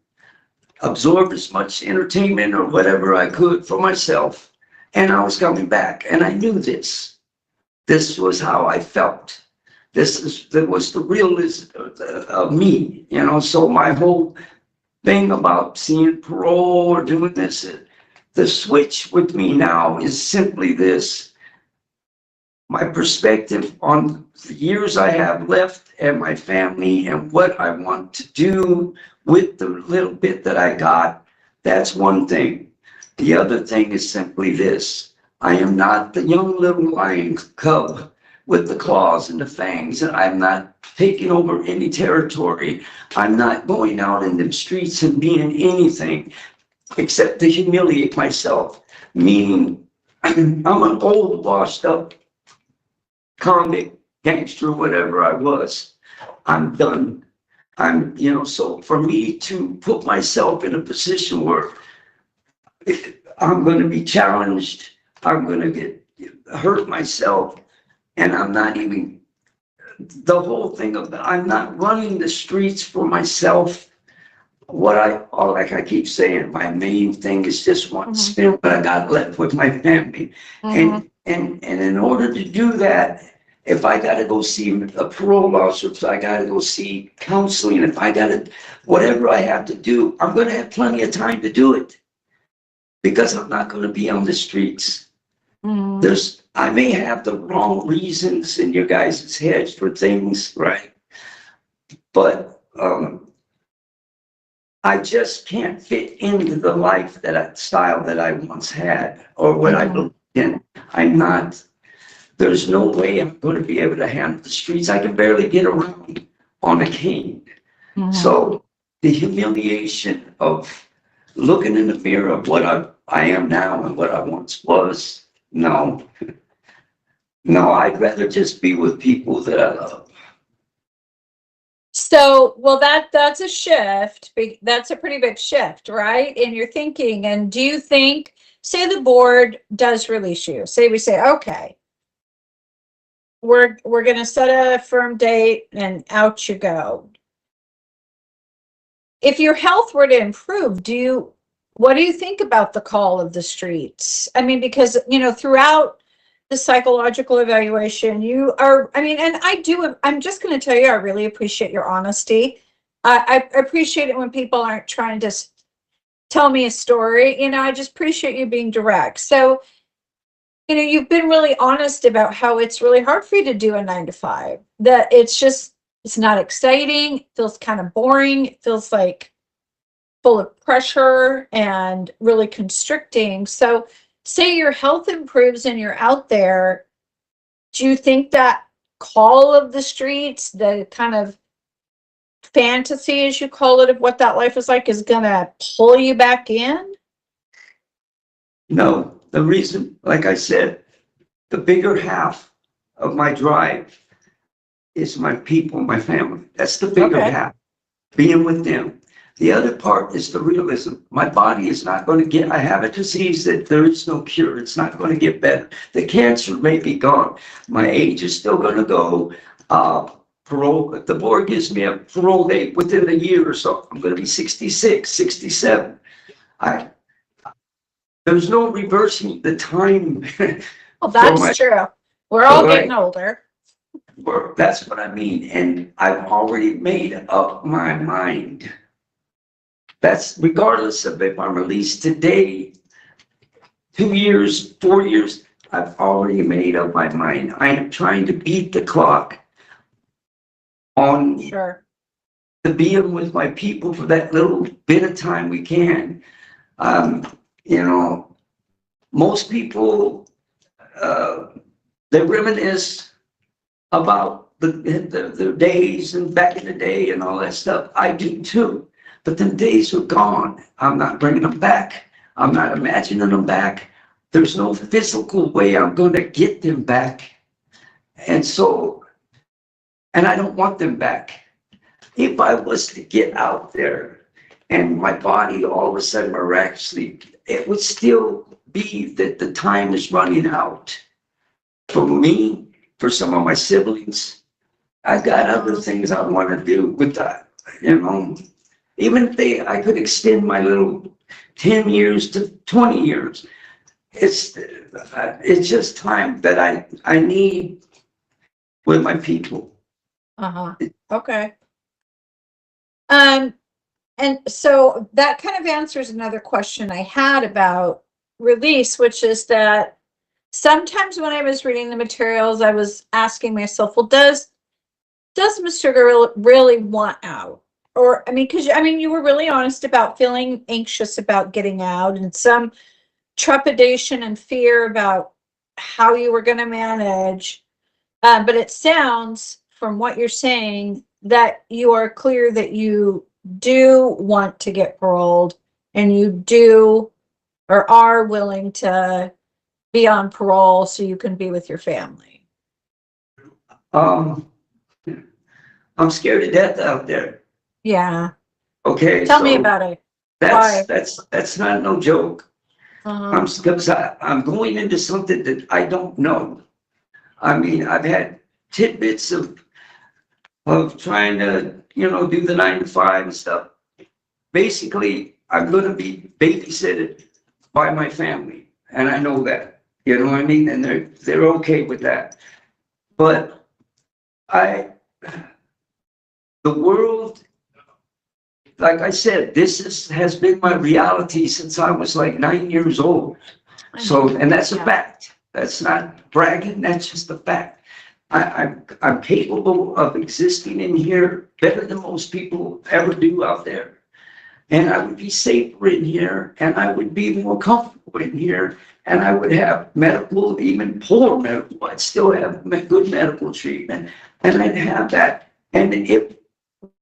absorb as much entertainment or whatever I could for myself. And I was coming back and I knew this. This was how I felt. That was the realism of me, so my whole thing about seeing parole or doing this, the switch with me now is simply this. My perspective on the years I have left and my family and what I want to do with the little bit that I got, that's one thing. The other thing is simply this. I am not the young little lion cub with the claws and the fangs, and I'm not taking over any territory. I'm not going out in the streets and being anything except to humiliate myself, meaning I'm an old, washed up convict, gangster, whatever I was. I'm done. So for me to put myself in a position where I'm going to be challenged, I'm going to hurt myself, and I'm not even, the whole thing of I'm not running the streets for myself. Like I keep saying, my main thing is just want to spend what I got left with my family. And in order to do that, if I got to go see a parole officer, if I got to go see counseling, if I got to, whatever I have to do, I'm going to have plenty of time to do it because I'm not going to be on the streets. I may have the wrong reasons in your guys' heads for things, right? But I just can't fit into the style that I once had or what I believed in. There's no way I'm going to be able to handle the streets. I can barely get around on a cane. So the humiliation of looking in the mirror of what I am now and what I once was, no, I'd rather just be with people that I love. So, well, that's a shift. That's a pretty big shift, right? In your thinking. And do you think, say the board does release you, say we say, okay, we're going to set a firm date and out you go. If your health were to improve, what do you think about the call of the streets? I mean, because, throughout the psychological evaluation, I'm just going to tell you, I really appreciate your honesty. I appreciate it when people aren't trying to tell me a story. I just appreciate you being direct. So, you've been really honest about how it's really hard for you to do a 9 to 5, that it's not exciting. It feels kind of boring. It feels like full of pressure and really constricting. So say your health improves and you're out there, do you think that call of the streets, the kind of fantasy, as you call it, of what that life is like, is gonna pull you back in? No, the reason, like I said, the bigger half of my drive is my people, my family. That's the bigger half, being with them. The other part is the realism. My body is not going to I have a disease that there is no cure. It's not going to get better. The cancer may be gone. My age is still going to go. Parole, the board gives me a parole date within a year or so. I'm going to be 66, 67. There's no reversing the time. Well, that's true. We're all getting older. That's what I mean. And I've already made up my mind. That's regardless of if I'm released today, 2 years, 4 years, I've already made up my mind. I am trying to beat the clock on to being with my people for that little bit of time we can. Most people, they reminisce about the days and back in the day and all that stuff. I do too. But them days are gone. I'm not bringing them back. I'm not imagining them back. There's no physical way I'm going to get them back. And so, and I don't want them back. If I was to get out there and my body all of a sudden miraculously, it would still be that the time is running out for me, for some of my siblings. I got other things I want to do with that, you know. Even if I could extend my little 10 years to 20 years. It's just time that I need with my people. Okay. And so that kind of answers another question I had about release, which is that sometimes when I was reading the materials, I was asking myself, well, does Mr. Gurule really want out? Or, I mean, because, I mean, you were really honest about feeling anxious about getting out and some trepidation and fear about how you were going to manage. But it sounds from what you're saying that you are clear that you do want to get paroled and you do or are willing to be on parole so you can be with your family. I'm scared to death out there. Yeah. Okay. Tell me about it. Why? That's not no joke. Because I'm going into something that I don't know. I mean, I've had tidbits of trying to, you know, do the 9 to 5 and stuff. Basically, I'm going to be babysitted by my family, and I know that. You know what I mean? And they're okay with that. But the world, like I said, this has been my reality since I was like 9 years old. So, and that's a fact. That's not bragging. That's just a fact. I'm capable of existing in here better than most people ever do out there. And I would be safer in here, and I would be more comfortable in here, and I would have medical, even poor medical, I'd still have good medical treatment, and I'd have that. And if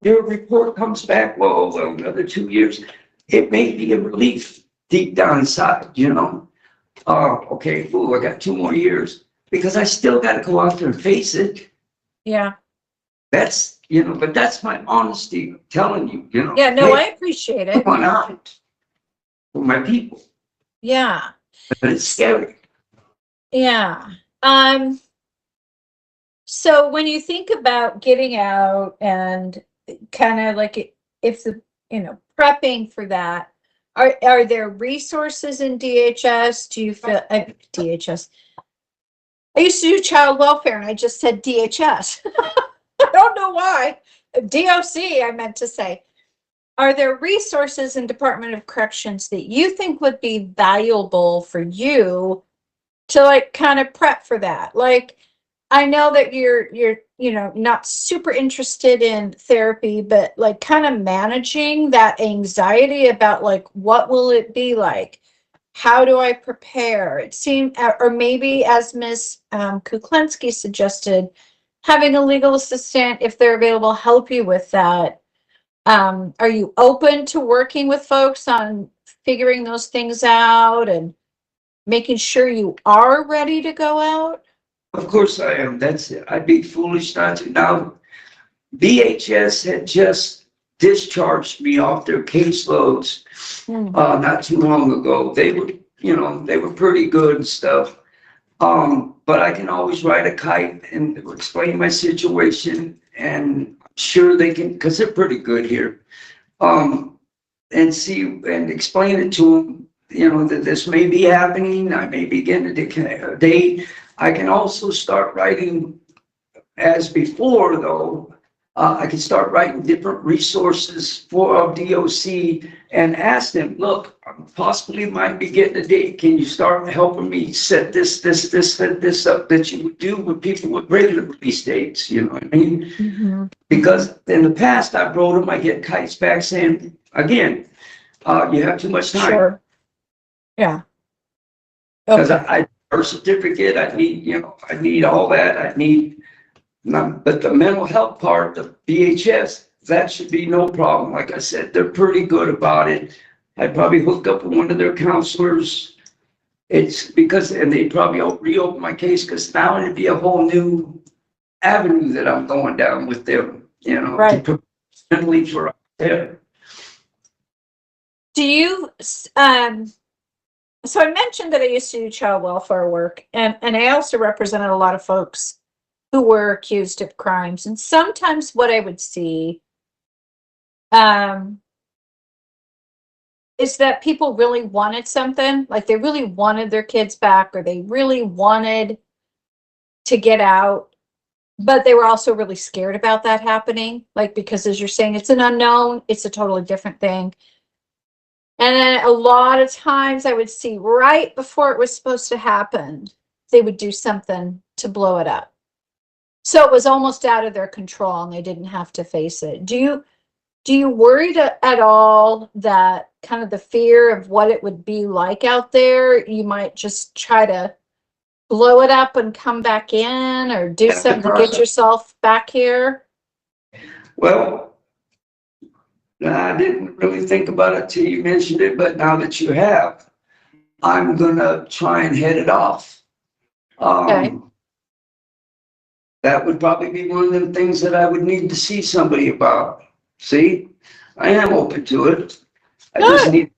your report comes back, well, another 2 years, it may be a relief deep down inside, you know. Okay, cool, I got 2 more years, because I still got to go out there and face it. Yeah. That's, you know, but that's my honesty telling you, you know. Yeah, no, hey, I appreciate it. come on out for my people. Yeah. But it's scary. Yeah. So when you think about getting out and kind of like if the, you know, prepping for that, are there resources in DHS? Do you feel DHS? I used to do child welfare and I just said DHS. I don't know why. DOC, I meant to say. Are there resources in Department of Corrections that you think would be valuable for you to like kind of prep for that? Like, I know that you're you know, not super interested in therapy, but like kind of managing that anxiety about like, what will it be like? How do I prepare? It seemed, or maybe as Ms. Kuklinski suggested, having a legal assistant, if they're available, help you with that. Are you open to working with folks on figuring those things out and making sure you are ready to go out? Of course I am. That's it. I'd be foolish not to. Now, DHS had just discharged me off their caseloads not too long ago. They were, you know, they were pretty good and stuff. But I can always ride a kite and explain my situation, and I'm sure they can, because they're pretty good here. And see and explain it to them, you know, that this may be happening. I may be getting a date. I can also start writing as before, though. I can start writing different resources for DOC and ask them, look, I possibly might be getting a date. Can you start helping me set this up that you would do with people with regular release dates? You know what I mean? Mm-hmm. Because in the past, I wrote them, I get kites back saying, again, you have too much time. Sure. Yeah. Because Okay. I birth certificate, I need, you know, I need all that. I need But the mental health part, the BHS, that should be no problem. Like I said, they're pretty good about it. I'd probably hook up with one of their counselors. It's because, and they probably reopen my case, because now it'd be a whole new avenue that I'm going down with them, you know, Right. to mentally for there. Do you, so I mentioned that I used to do child welfare work, and I also represented a lot of folks who were accused of crimes. And sometimes what I would see is that people really wanted something, like they really wanted their kids back, or they really wanted to get out, but they were also really scared about that happening. Like, because as you're saying, it's an unknown, it's a totally different thing. And then a lot of times I would see right before it was supposed to happen, they would do something to blow it up. So it was almost out of their control and they didn't have to face it. Do you worry at all that kind of the fear of what it would be like out there, you might just try to blow it up and come back in, or do something to get yourself back here? Well, I didn't really think about it till you mentioned it, but now that you have, I'm gonna try and head it off. Okay. That would probably be one of the things that I would need to see somebody about. See, I am open to it. I just Good. need,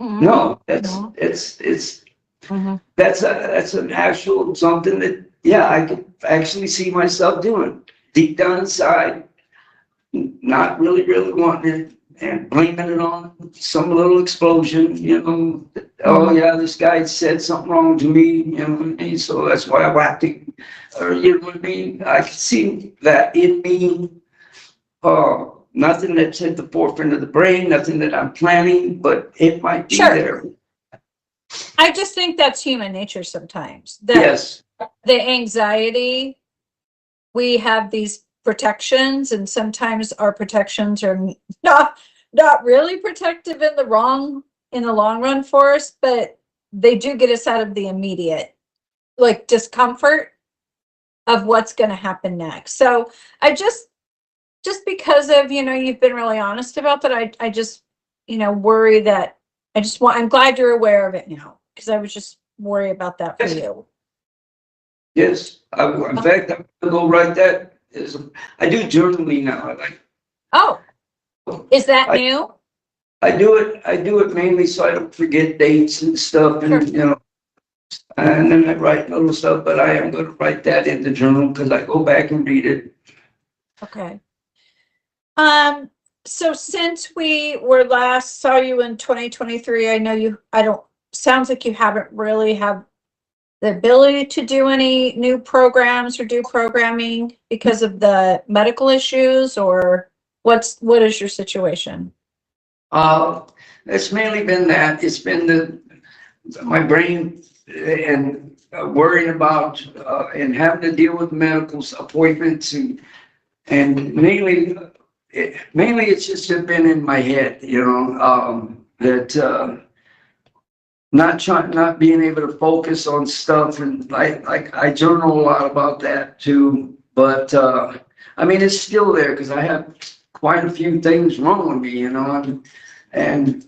Mhm. no, it's, Mhm. it's, Mhm. that's an actual something that, yeah, I could actually see myself doing deep down inside, not really wanting it and blaming it on some little explosion, you know. Oh yeah, this guy said something wrong to me, you know what I mean? So that's why I whacked him. Or you know what I mean? I can see that in me. Nothing that's at the forefront of the brain, nothing that I'm planning, but it might be Sure. there. I just think that's human nature sometimes. That Yes, the anxiety, we have these protections, and sometimes our protections are not really protective in the long run for us, but they do get us out of the immediate, like, discomfort of what's going to happen next. So I just because of, you've been really honest about that, I just, worry that I'm glad you're aware of it now, because I was just worried about that for you. yes. In fact, I'm gonna go write that. I do journaling now. Oh, is that I- new? I do it mainly so I don't forget dates and stuff, Sure. and, you know, and then I write little stuff, but I am gonna write that in the journal because I go back and read it. Okay. So since we last saw you in 2023, I know sounds like you haven't really have the ability to do any new programs or do programming because of the medical issues, or what is your situation? It's mainly been that. It's been my brain and worrying about and having to deal with medical appointments and mainly it's just been in my head, you know, that not being able to focus on stuff, and like I journal a lot about that too. But I mean, it's still there because I have quite a few things wrong with me, you know, and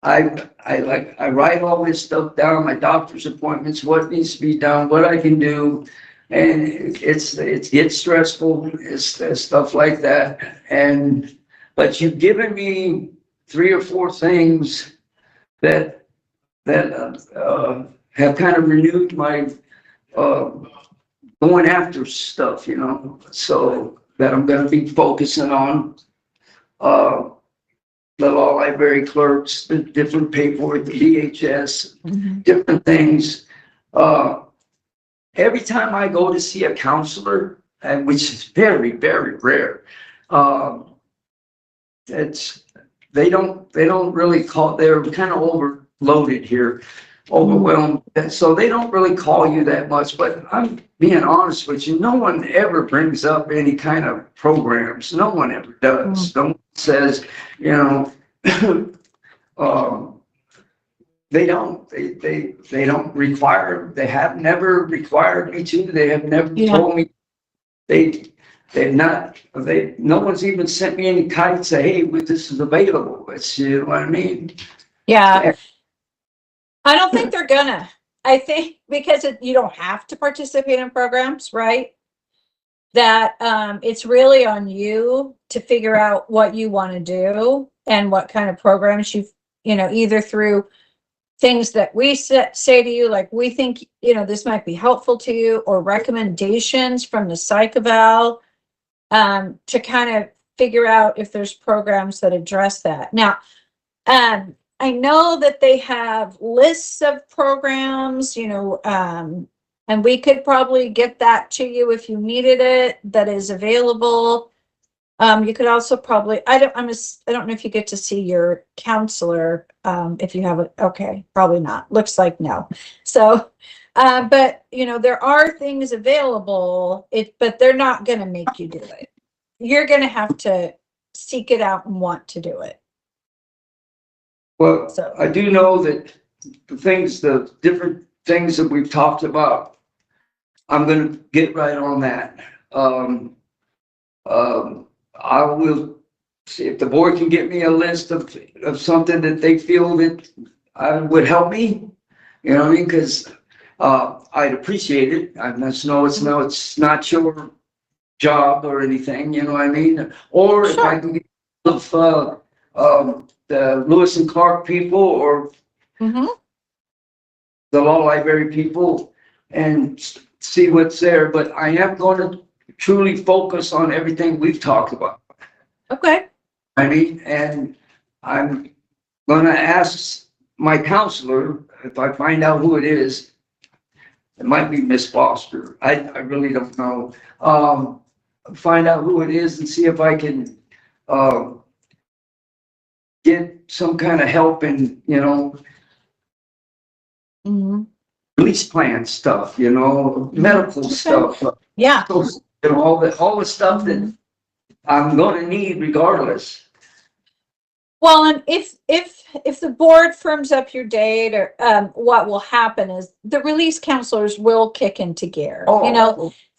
I write all this stuff down, my doctor's appointments, what needs to be done, what I can do. And it gets stressful, it's stuff like that. But you've given me 3 or 4 things that have kind of renewed my uh, going after stuff, you know, so that I'm going to be focusing on. The law library clerks, the different paperwork, the DHS, different things. Every time I go to see a counselor, and which is very rare, it's they don't really call. They're kind of overloaded here, overwhelmed, and so they don't really call you that much. But I'm being honest with you, no one ever brings up any kind of programs. No one ever does. No one says, you know, they don't. They don't require. They have never required me to. They have never Yeah. told me No one's even sent me any kites, say, hey, this is available. It's, you know what I mean? Yeah. I don't think they're gonna. I think because you don't have to participate in programs, right? That it's really on you to figure out what you want to do and what kind of programs either through things that we say to you, like we think, this might be helpful to you, or recommendations from the psych eval, to kind of figure out if there's programs that address that. Now, I know that they have lists of programs, and we could probably get that to you if you needed it, that is available. You could also probably, I don't know if you get to see your counselor, if you have it. Okay, probably not. Looks like no. So, but there are things available, but they're not going to make you do it. You're going to have to seek it out and want to do it. Well, So. I do know that the different things that we've talked about, I'm gonna get right on that. I will see if the board can get me a list of something that they feel that would help me. You know what I mean? Because I'd appreciate it. I just know it's not your job or anything. You know what I mean? Or if I can get the Lewis and Clark people or Mm-hmm. the law library people and see what's there. But I am going to truly focus on everything we've talked about. Okay. I mean, and I'm going to ask my counselor if I find out who it is. It might be Miss Foster. I really don't know. Find out who it is and see if I can get some kind of help in, Mm-hmm. release plan stuff, medical stuff. Yeah. All the stuff that I'm going to need regardless. Well, and if the board firms up your date, or what will happen is the release counselors will kick into gear.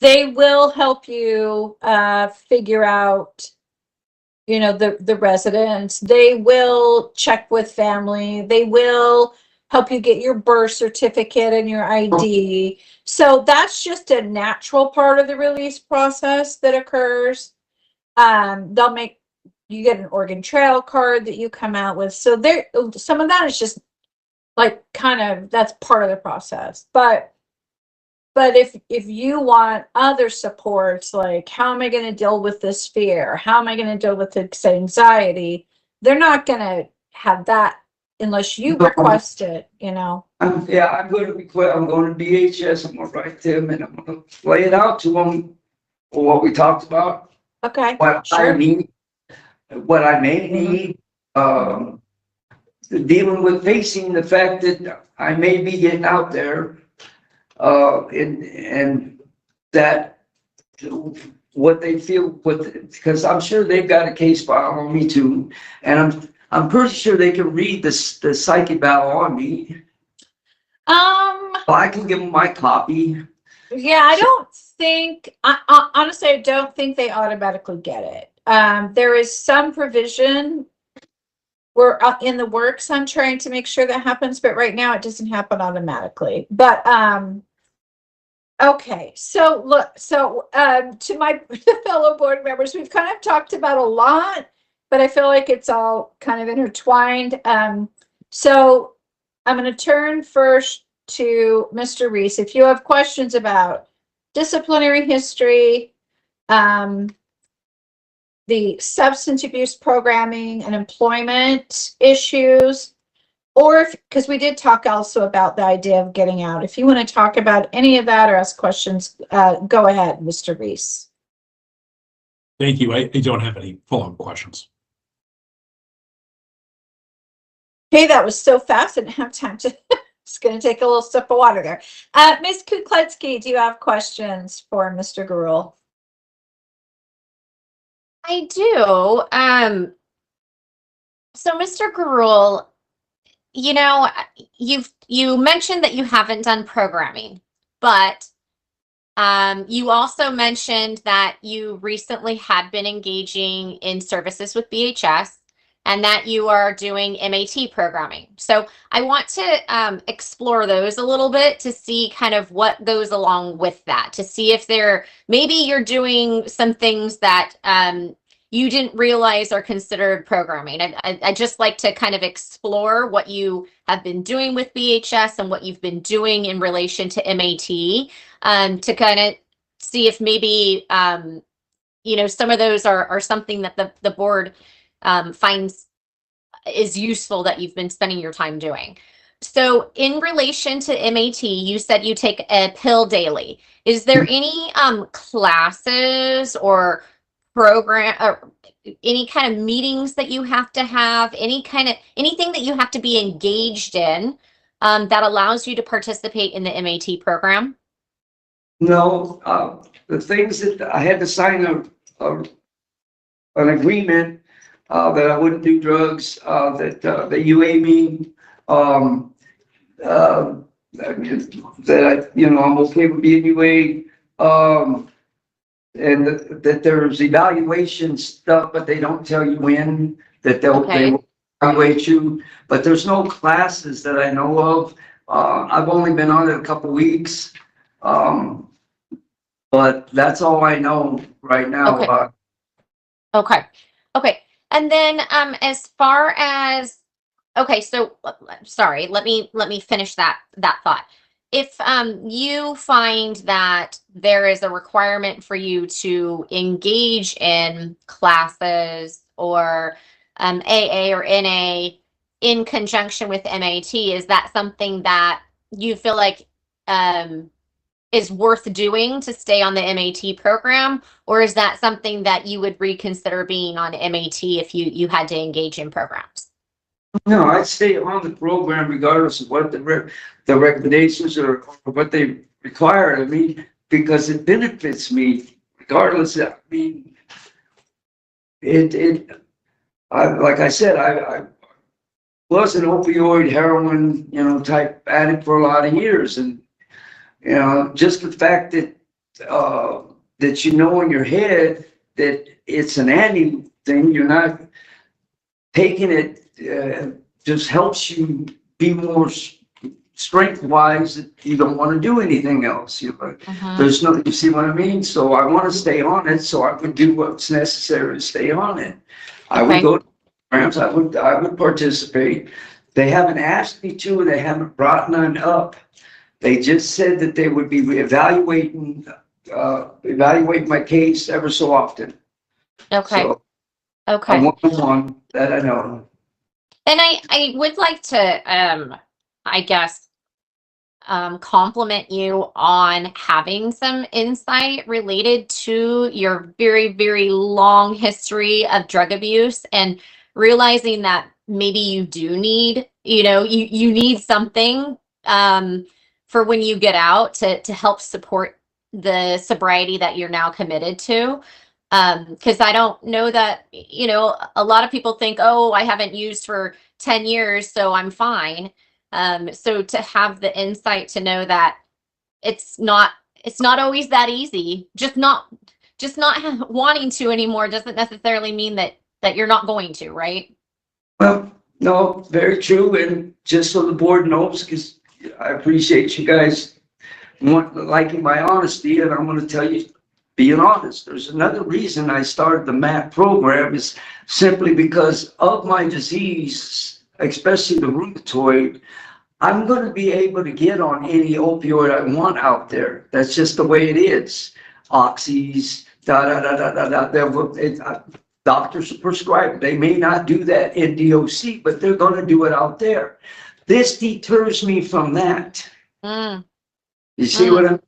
They will help you figure out, the residents. They will check with family. They will help you get your birth certificate and your ID. So that's just a natural part of the release process that occurs. They'll make you get an Oregon Trail card that you come out with. So some of that is just like that's part of the process. But if you want other supports, like how am I going to deal with this fear? How am I going to deal with this anxiety? They're not going to have that unless you request it, I'm going to request. I'm going to DHS. I'm going to write them and I'm going to lay it out to them for what we talked about. Okay. What Sure. I need, what I may need, dealing with facing the fact that I may be getting out there, and that what they feel because I'm sure they've got a case file on me too, and I'm pretty sure they can read the psych eval on me. I can give them my copy. Yeah, I don't think, honestly, I don't think they automatically get it. There is some provision. We're in the works on trying to make sure that happens, but right now it doesn't happen automatically. But okay, so look, to my fellow board members, we've kind of talked about a lot, but I feel like it's all kind of intertwined. So I'm going to turn first to Mr. Reese. If you have questions about disciplinary history, the substance abuse programming and employment issues, or because we did talk also about the idea of getting out. If you want to talk about any of that or ask questions, go ahead, Mr. Reese. Thank you. I don't have any follow-up questions. Okay, that was so fast. I didn't have time to. Just going to take a little sip of water there. Ms. Kukletzky, do you have questions for Mr. Gurule? I do. So Mr. Gurule, you mentioned that you haven't done programming, but You also mentioned that you recently had been engaging in services with BHS and that you are doing MAT programming. So I want to explore those a little bit to see kind of what goes along with that, to see if maybe you're doing some things that you didn't realize are considered programming. I just like to kind of explore what you have been doing with BHS and what you've been doing in relation to MAT, to kind of see if maybe some of those are something that the board finds is useful that you've been spending your time doing. So in relation to MAT, you said you take a pill daily. Is there any classes or program or any kind of meetings that you have to have, anything that you have to be engaged in that allows you to participate in the MAT program? No, the things that I had to sign an agreement that I wouldn't do drugs, that UA me, that I'm okay with being UA, and that there's evaluation stuff, but they don't tell you when, that they will evaluate you, but there's no classes that I know of. I've only been on it a couple weeks. But that's all I know right now about. Okay. And then as far as so sorry, let me finish that thought. If you find that there is a requirement for you to engage in classes or AA or NA in conjunction with MAT, is that something that you feel like is worth doing to stay on the MAT program, or is that something that you would reconsider being on MAT if you had to engage in programs? No, I'd stay on the program regardless of what the recommendations or what they require of me, because it benefits me regardless. I mean, like I said, I was an opioid, heroin, type addict for a lot of years, and just the fact that that in your head that it's an anti thing, you're not taking it, just helps you be more strength wise, that you don't want to do anything else. There's no, you see what I mean? So I want to stay on it, so I would do what's necessary to stay on it. I would go to programs, I would participate. They haven't asked me to, they haven't brought none up. They just said that they would be evaluating my case ever so often. So, one that I know. And I would like to, I guess, compliment you on having some insight related to your very, very long history of drug abuse and realizing that maybe you do need, you need something for when you get out to help support the sobriety that you're now committed to. Because I don't know that, a lot of people think, oh, I haven't used for 10 years, so I'm fine. So to have the insight to know that it's not always that easy. Just not wanting to anymore doesn't necessarily mean that you're not going to, right? Well, no, very true. And just so the board knows, because I appreciate you guys liking my honesty, and I'm going to tell you, being honest, there's another reason I started the MAT program is simply because of my disease, especially the rheumatoid. I'm going to be able to get on any opioid I want out there. That's just the way it is. Oxys, doctors prescribe. They may not do that in DOC, but they're going to do it out there. This deters me from that. You see what I'm?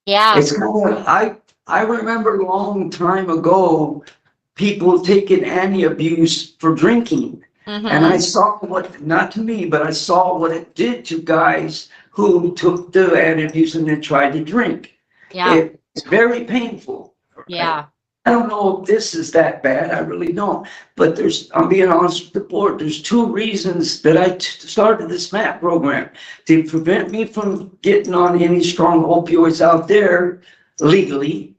Yeah. It's kind of, I remember a long time ago, people taking anti-abuse for drinking. And I saw not to me, but I saw what it did to guys who took the anti-abuse and then tried to drink. Yeah. It's very painful. Right? Yeah. I don't know if this is that bad. I really don't. But I'm being honest with the board. There's two reasons that I started this MAT program to prevent me from getting on any strong opioids out there. legally,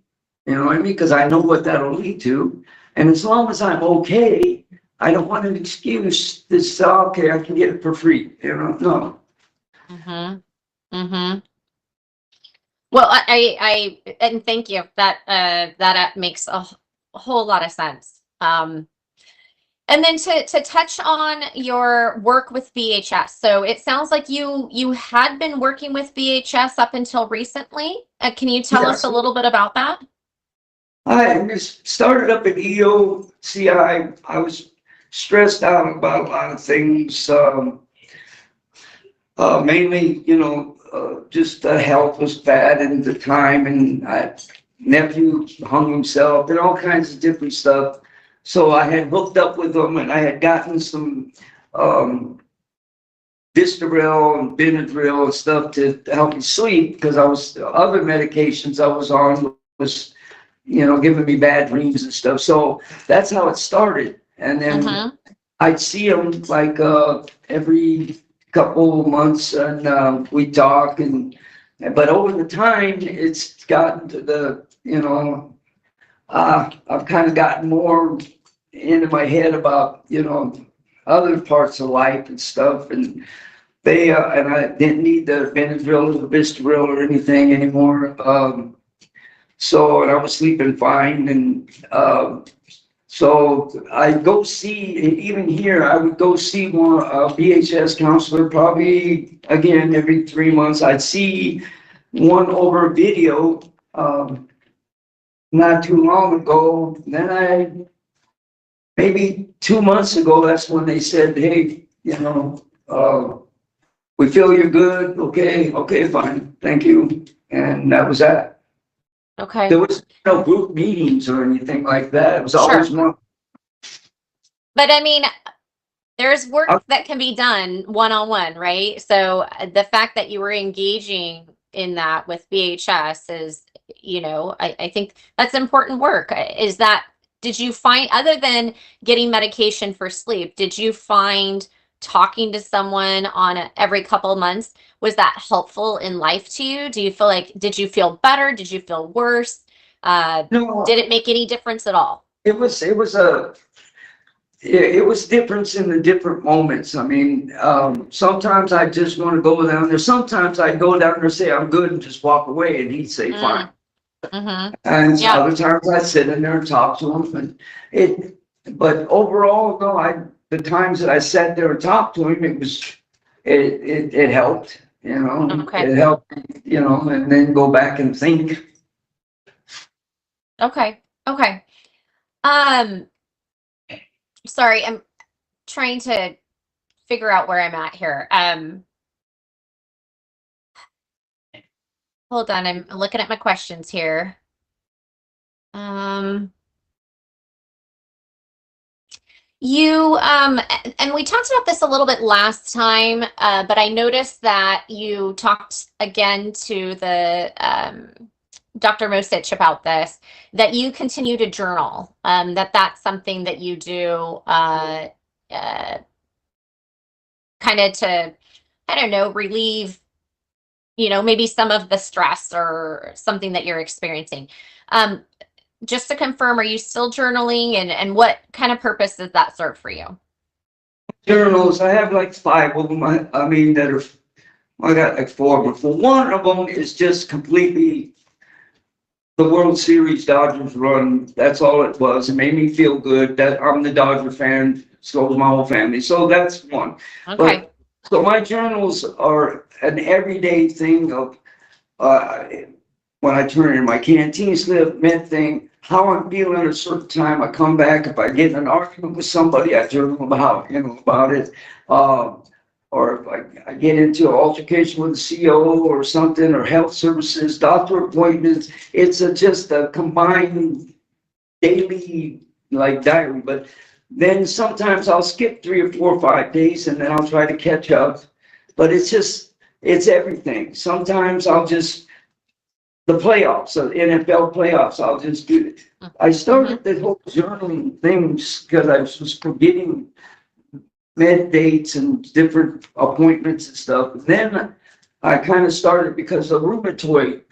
you know what I mean? Because I know what that'll lead to. And as long as I'm okay, I don't want an excuse to say, okay, I can get it for free, you know, no. Mm-hmm. Mm-hmm. Well, and thank you. That makes a whole lot of sense. And then to touch on your work with BHS. So it sounds like you had been working with BHS up until recently. Can you tell us Yes. a little bit about that? I just started up at EOCI. I was stressed out about a lot of things. Mainly, just the health was bad at the time, and nephew hung himself and all kinds of different stuff. So I had hooked up with them, and I had gotten some Vistaril and Benadryl and stuff to help me sleep, because other medications I was on was, giving me bad dreams and stuff. So that's how it started. And then Mm-hmm. I'd see them like every couple of months, and we talk, but over the time it's gotten to the, I've kind of gotten more into my head about, other parts of life and stuff, and and I didn't need the Benadryl or the Vistaril or anything anymore. So, and I was sleeping fine, and so I go see, even here, I would go see more BHS counselor, probably again every 3 months. I'd see one over video not too long ago. Then maybe 2 months ago, that's when they said, hey, we feel you're good. Okay, fine, thank you. And that was that. Okay. There was no group meetings or anything like that. It was always Sure. more. But I mean, there's work that can be done one-on-one, right? So the fact that you were engaging in that with BHS is, I think that's important work. Did you find, other than getting medication for sleep, did you find talking to someone on every couple of months, was that helpful in life to you? Did you feel better? Did you feel worse? No, Did it make any difference at all? it was different in the different moments. I mean, sometimes I just want to go down there. Sometimes I'd go down there and say, I'm good, and just walk away, and he'd say, fine. Mm-hmm. And Yeah. other times I'd sit in there and talk to him, but overall, no, the times that I sat there and talked to him, it helped, Okay. it helped, and then go back and think. Okay. Sorry, I'm trying to figure out where I'm at here. Hold on, I'm looking at my questions here. And we talked about this a little bit last time, but I noticed that you talked again to the Dr. Mosich about this, that you continue to journal, that's something that you do kind of to, I don't know, relieve, maybe some of the stress or something that you're experiencing. Just to confirm, are you still journaling, and what kind of purpose does that serve for you? Journals, I have like 5 of them. I mean, I got like 4 of them. For one of them is just completely the World Series Dodgers run. That's all it was. It made me feel good that I'm the Dodger fan. So is my whole family. So that's one. Okay. So my journals are an everyday thing of when I turn in my canteen slip, med thing, how I'm feeling at a certain time. I come back. If I get in an argument with somebody, I journal about it. Or if I get into an altercation with the CO or something, or health services, doctor appointments, it's just a combined daily diary. But then sometimes I'll skip 3 or 4 or 5 days, and then I'll try to catch up. But it's everything. Sometimes I'll just, the playoffs, the NFL playoffs, I'll just do it. I started the whole journaling things because I was forgetting med dates and different appointments and stuff. And then I kind of started because of rheumatoid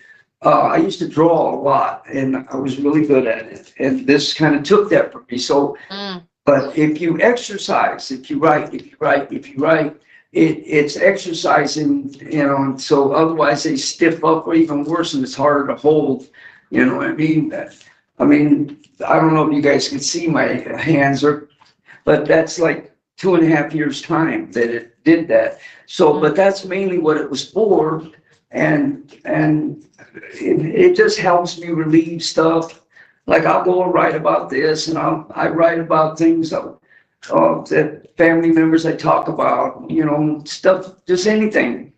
I used to draw a lot and I was really good at it. And this kind of took that from me. So, but if you exercise, if you write, it's exercising, and so otherwise they stiff up, or even worse, and it's harder to hold. You know what I mean? I don't know if you guys can see my hands, but that's like 2.5 years time that it did that. So, but that's mainly what it was for. And it just helps me relieve stuff. Like I'll go and write about this, and I write about things that family members I talk about, stuff, just anything.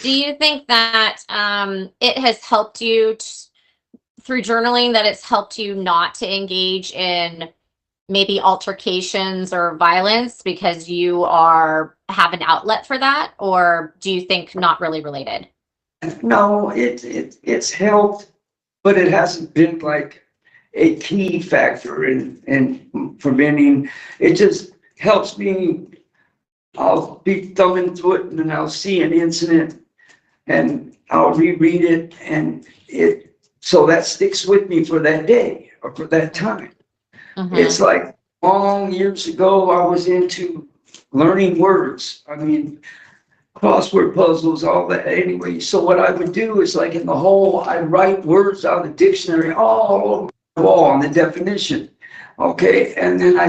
Do you think that it has helped you through journaling, that it's helped you not to engage in maybe altercations or violence because you have an outlet for that? Or do you think not really related? No, it's helped, but it hasn't been like a key factor in preventing. It just helps me. I'll be thumbing through it and then I'll see an incident and I'll reread it, and so that sticks with me for that day or for that time. It's like long years ago, I was into learning words. I mean, crossword puzzles, all that anyway. So what I would do is, like, in the hole, I'd write words out of the dictionary all over the wall on the definition. Okay. And then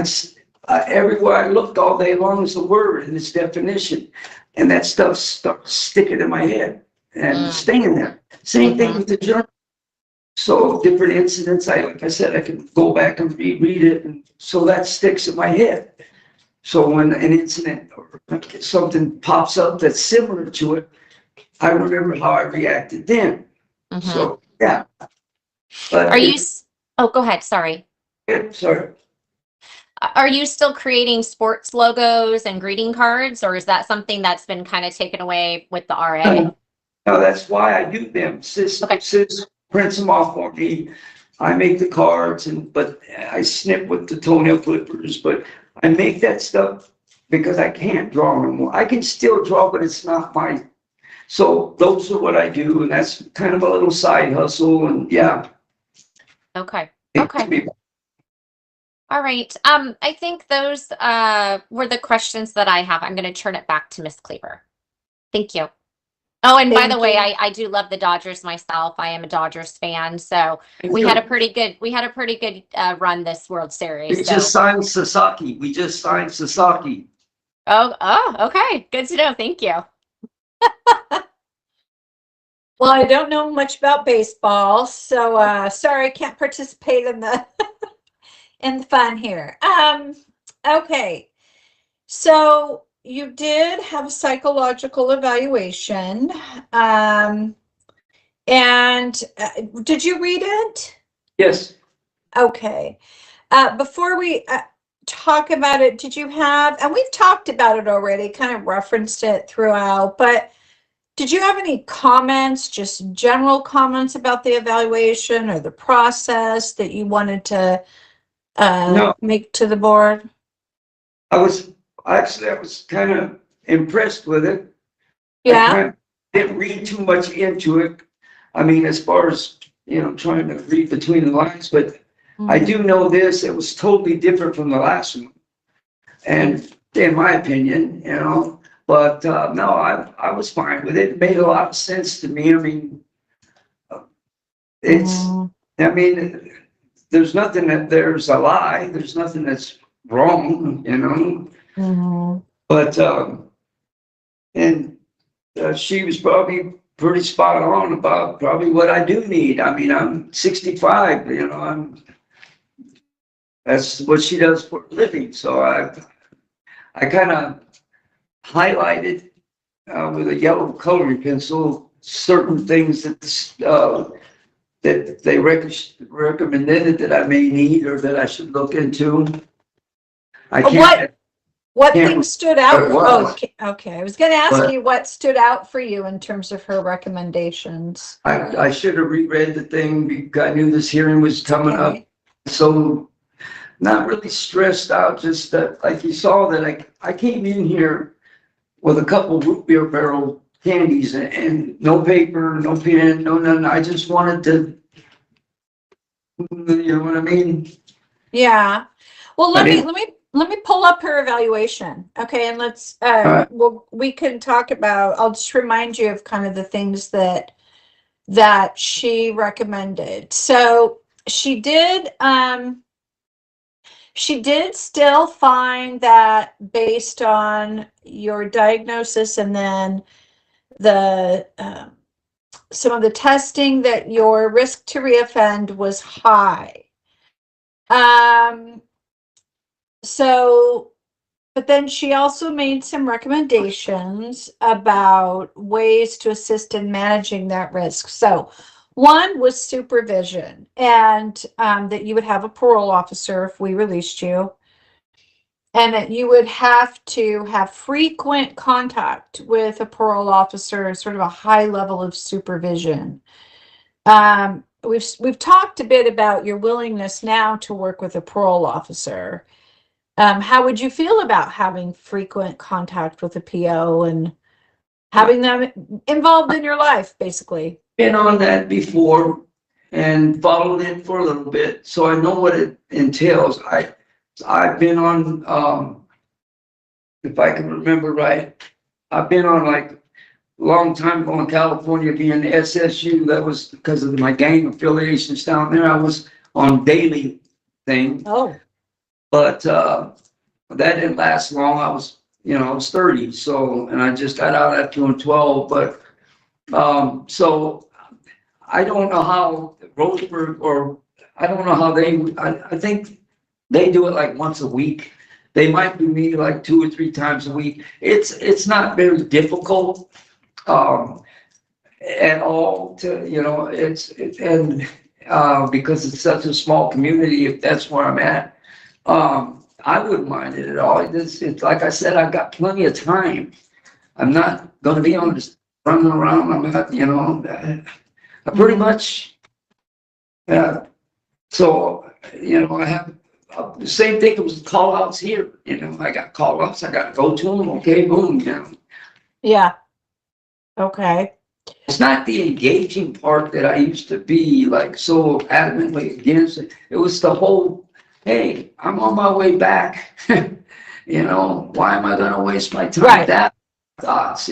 everywhere I looked all day long was the word and its definition. And that stuff starts sticking in my head and staying there. Same thing with the journal. So different incidents, like I said, I can go back and reread it. And so that sticks in my head. So when an incident or something pops up that's similar to it, I remember how I reacted then. So, yeah. But go ahead. Sorry. Sorry. Are you still creating sports logos and greeting cards, or is that something that's been kind of taken away with the RA? No, that's why I do them. Sis prints them off for me. I make the cards, but I snip with the toenail clippers, but I make that stuff because I can't draw anymore. I can still draw, but it's not mine. So those are what I do, and that's kind of a little side hustle, and yeah. Okay. All right. I think those were the questions that I have. I'm going to turn it back to Miss Cleaver. Thank you. Oh, and by the way, I do love the Dodgers myself. I am a Dodgers fan, so we had a pretty good run this World Series. We just signed Sasaki. Oh, okay. Good to know. Thank you. Well, I don't know much about baseball, so sorry I can't participate in the in the fun here. Okay. So you did have a psychological evaluation. And did you read it? Yes. Okay. Before we talk about it, did you have, and we've talked about it already, kind of referenced it throughout, but did you have any comments, just general comments about the evaluation or the process that you wanted to make to the board? I was kind of impressed with it. Yeah. I didn't read too much into it. I mean, as far as, trying to read between the lines, but I do know this, it was totally different from the last one. And in my opinion, but no, I was fine with it. It made a lot of sense to me. I mean, there's nothing there's a lie. There's nothing that's wrong, But, she was probably pretty spot on about probably what I do need. I mean, I'm 65, that's what she does for a living. So I kind of highlighted with a yellow coloring pencil certain things that they recommended that I may need or that I should look into. What things stood out? Oh, okay. I was going to ask you what stood out for you in terms of her recommendations. I should have reread the thing because I knew this hearing was coming up. So not really stressed out, just that, like you saw that I came in here with a couple root beer barrel candies and no paper, no pen, no nothing. I just wanted to, you know what I mean? Yeah. Well, I didn't- let me pull up her evaluation. Okay. And let's, right. we can talk about, I'll just remind you of kind of the things that she recommended. So she did still find that based on your diagnosis and then the some of the testing that your risk to reoffend was high. So, but then she also made some recommendations about ways to assist in managing that risk. So one was supervision, and that you would have a parole officer if we released you, and that you would have to have frequent contact with a parole officer, sort of a high level of supervision. We've talked a bit about your willingness now to work with a parole officer. How would you feel about having frequent contact with a PO and having them involved in your life, basically? Been on that before and followed it for a little bit, so I know what it entails. I've been on, if I can remember right, I've been on like a long time ago in California being SSU. That was because of my gang affiliations down there. I was on daily thing, Oh, but that didn't last long. I was 30, so, and I just got out after doing 12, but so I don't know how Roseburg, or I don't know how I think they do it like once a week. They might do me like 2 or 3 times a week. It's not very difficult at all to, because it's such a small community, if that's where I'm at, I wouldn't mind it at all. It's like I said, I've got plenty of time. I'm not gonna be on just running around. I'm not, I pretty much, yeah. So, I have the same thing with call outs here. I got call outs, I got to go to them. Okay, boom, yeah. Okay. It's not the engaging part that I used to be like so adamantly against. It was the whole, hey, I'm on my way back. Why am I going to waste my time? Right. That thoughts,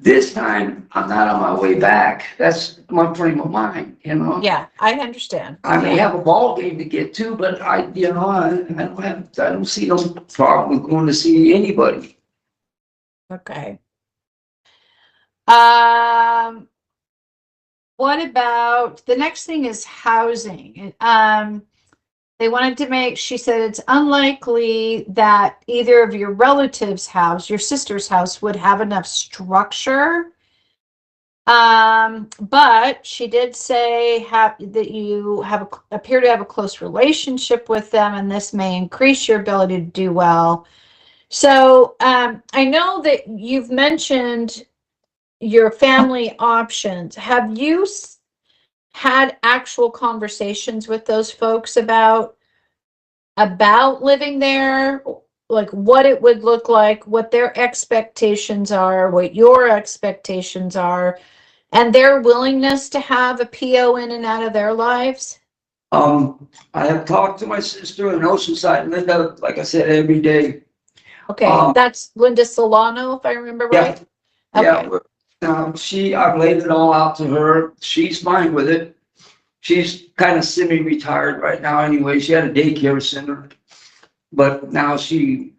This time I'm not on my way back. That's my frame of mind, Yeah, I understand. I may have a ball game to get to, but I don't see no problem with going to see anybody. Okay. What about the next thing is housing? They wanted to make, she said it's unlikely that either of your relatives' house, your sister's house, would have enough structure. But she did say that you appear to have a close relationship with them, and this may increase your ability to do well. So I know that you've mentioned your family options. Have you had actual conversations with those folks about living there, like what it would look like, what their expectations are, what your expectations are, and their willingness to have a PO in and out of their lives? I have talked to my sister in Oceanside, Linda, like I said, every day. Okay, that's Linda Solano, if I remember right. Yeah, Okay. I've laid it all out to her. She's fine with it. She's kind of semi-retired right now anyway. She had a daycare center, but now she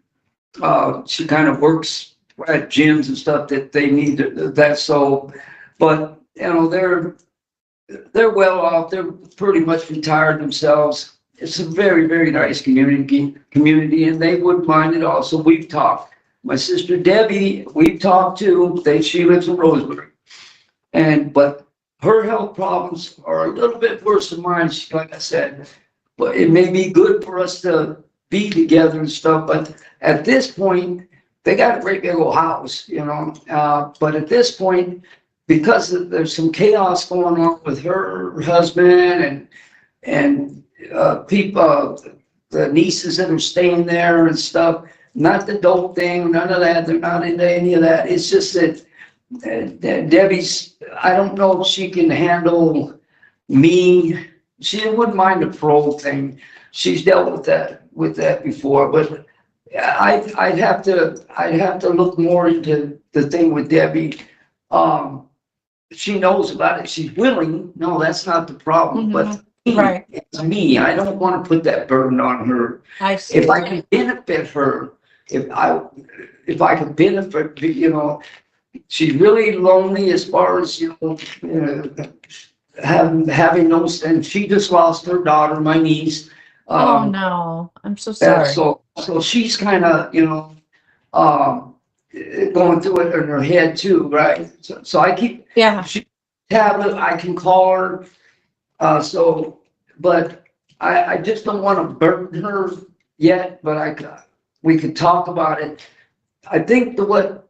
kind of works at gyms and stuff that they need that. So, but they're well off. They're pretty much retired themselves. It's a very, very nice community, and they wouldn't mind it all. So we've talked. My sister Debbie, we've talked to. She lives in Roseburg, but her health problems are a little bit worse than mine. Like I said, but it may be good for us to be together and stuff. But at this point, they got a great big old house, But at this point, because there's some chaos going on with her husband and people, the nieces that are staying there and stuff. Not the dope thing, none of that. They're not into any of that. It's just that Debbie's, I don't know if she can handle me. She wouldn't mind the parole thing. She's dealt with that before, but I'd have to look more into the thing with Debbie. She knows about it. She's willing. No, that's not the problem, but Right. it's me. I don't want to put that burden on her. I see. If I can benefit her, if I can benefit, she's really lonely as far as, having those, and she just lost her daughter, my niece. Oh, no, I'm so Yeah, sorry. so she's kind of, going through it in her head too, right? So I keep, Yeah, she tablet, I can call her. But I just don't want to burden her yet, but we could talk about it. I think what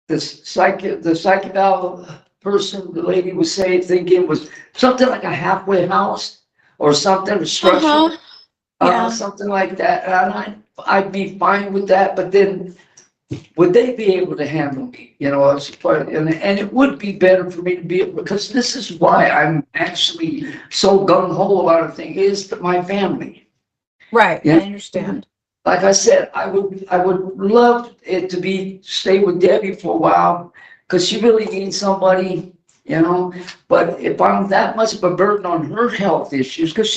the psychical person, the lady was thinking was something like a halfway house or something, a structure, uh-huh, yeah. something like that. And I'd be fine with that, but then would they be able to handle me? And it would be better for me to be able, because this is why I'm actually so gung ho about a thing, is that my family. Right, I Yeah. understand. Like I said, I would love it to stay with Debbie for a while, because she really needs somebody, but if I'm that much of a burden on her health issues, because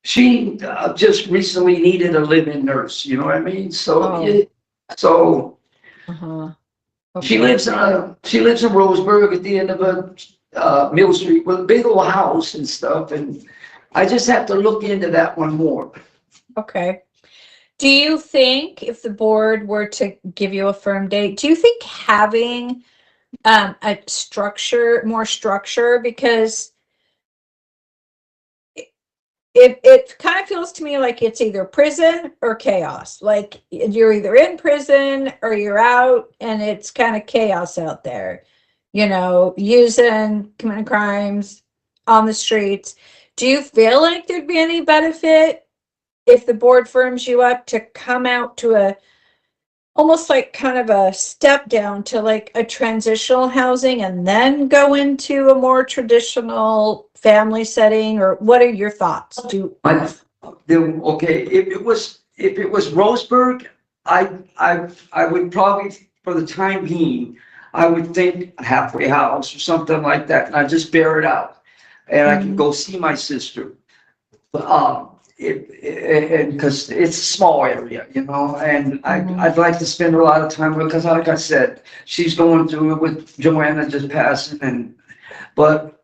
she just recently needed a live-in nurse, you know what I mean? Oh. So Uh-huh. she Okay. lives in Roseburg at the end of Mill Street with a big old house and stuff, and I just have to look into that one more. Okay. Do you think if the board were to give you a firm date, do you think having a more structure, because it kind of feels to me like it's either prison or chaos. Like you're either in prison or you're out, and it's kind of chaos out there, committing crimes on the streets. Do you feel like there'd be any benefit if the board firms you up to come out to almost like kind of a step down to like a transitional housing and then go into a more traditional family setting? Or what are your thoughts? Okay, if it was Roseburg, I would probably, for the time being, I would think a halfway house or something like that, and I just bear it out, and I can go see my sister. Because it's a small area, and I'd like to spend a lot of time with, because like I said, she's going through it with Joanna just passing, but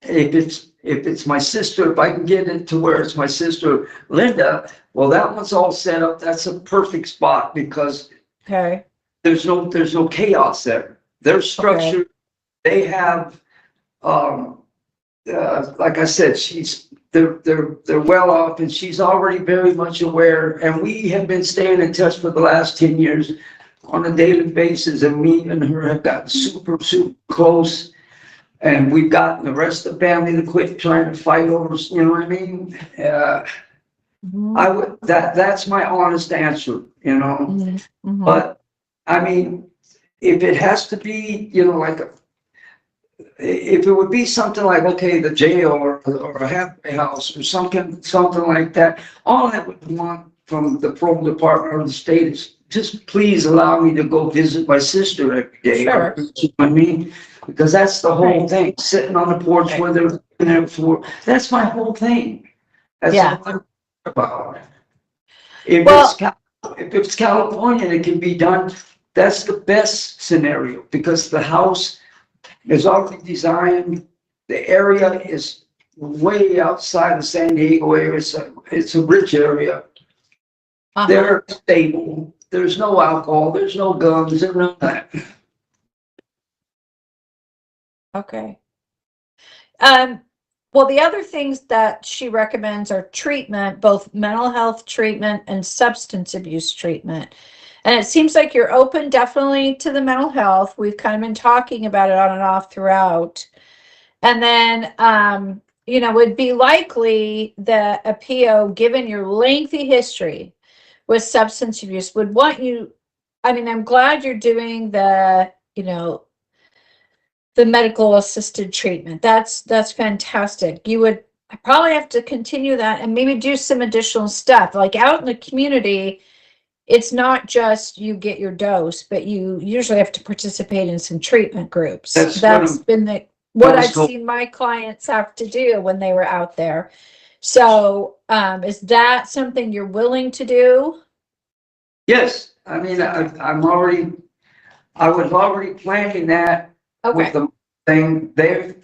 if it's my sister, if I can get it to where it's my sister Linda, well, that one's all set up. That's a perfect spot, because Okay. there's no chaos there. They're structured. They have, like I said, they're well off, and she's already very much aware. And we have been staying in touch for the last 10 years on a daily basis, and me and her have gotten super, super close. And we've gotten the rest of the family to quit trying to fight over, you know what I mean? That's my honest answer, But I mean, if it has to be, if it would be something like, okay, the jail or a halfway house or something like that, all I would want from the parole department or the state is just please allow me to go visit my sister every day. Sure. You know what I mean? Because that's the whole Right. thing, sitting on the porch Right. where they're looking at for, that's my whole thing. That's Yeah. all I'm about. If it's California, it can be done. That's the best scenario, because the house is already designed. The area is way outside the San Diego area. It's a rich area. They're stable. There's no alcohol. There's no guns. There's none of that. Okay. Well, the other things that she recommends are treatment, both mental health treatment and substance abuse treatment. And it seems like you're open definitely to the mental health. We've kind of been talking about it on and off throughout. And then, would be likely that a PO, given your lengthy history with substance abuse, would want you I mean, I'm glad you're doing the, you know, the medical assisted treatment. That's fantastic. You would probably have to continue that and maybe do some additional stuff. Like out in the community, it's not just you get your dose, but you usually have to participate in some treatment groups. That's been what I've seen my clients have to do when they were out there. So, is that something you're willing to do? Yes, I mean, I was already planning that with Okay. the thing there.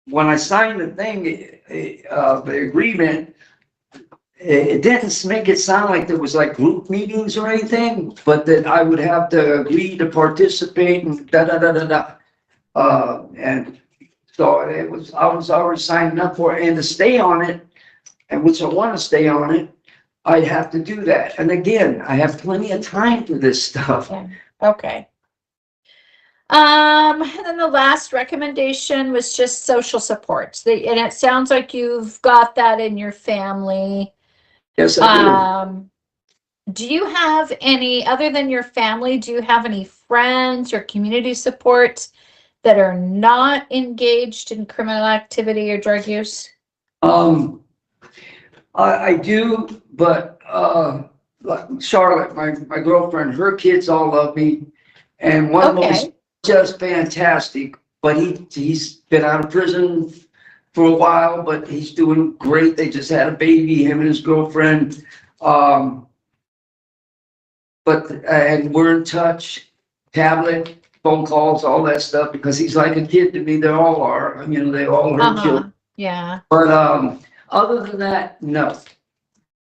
When I signed the thing, the agreement, it didn't make it sound like there was like group meetings or anything, but that I would have to agree to participate and da. And so I was already signing up for it, and to stay on it, and which I want to stay on it, I'd have to do that. And again, I have plenty of time for this stuff. Yeah. Okay. And then the last recommendation was just social supports. And it sounds like you've got that in your family. Yes, I do. Do you have any, other than your family, do you have any friends or community supports that are not engaged in criminal activity or drug use? I do, but like Charlotte, my girlfriend, her kids all love me, and one of them is just fantastic. But he's been out of prison for a while, but he's doing great. They just had a baby, him and his girlfriend. And we're in touch, tablet, phone calls, all that stuff, because he's like a kid to me. They all are. You know, they all are children. Yeah. But other than that, no.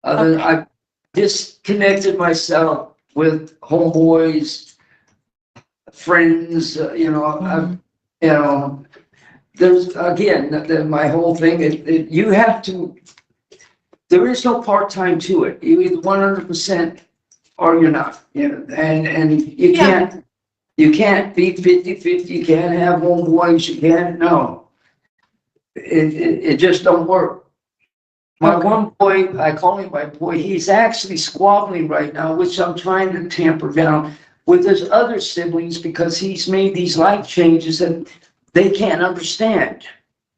I've disconnected myself with homeboys, friends. There's again my whole thing. You have to. There is no part time to it. You either 100% or you're not. You know, and you can't. You can't be 50-50. You can't have homeboys. You can't. No. It just don't work. My one boy, I call him my boy, he's actually squabbling right now, which I'm trying to tamper down with his other siblings because he's made these life changes that they can't understand.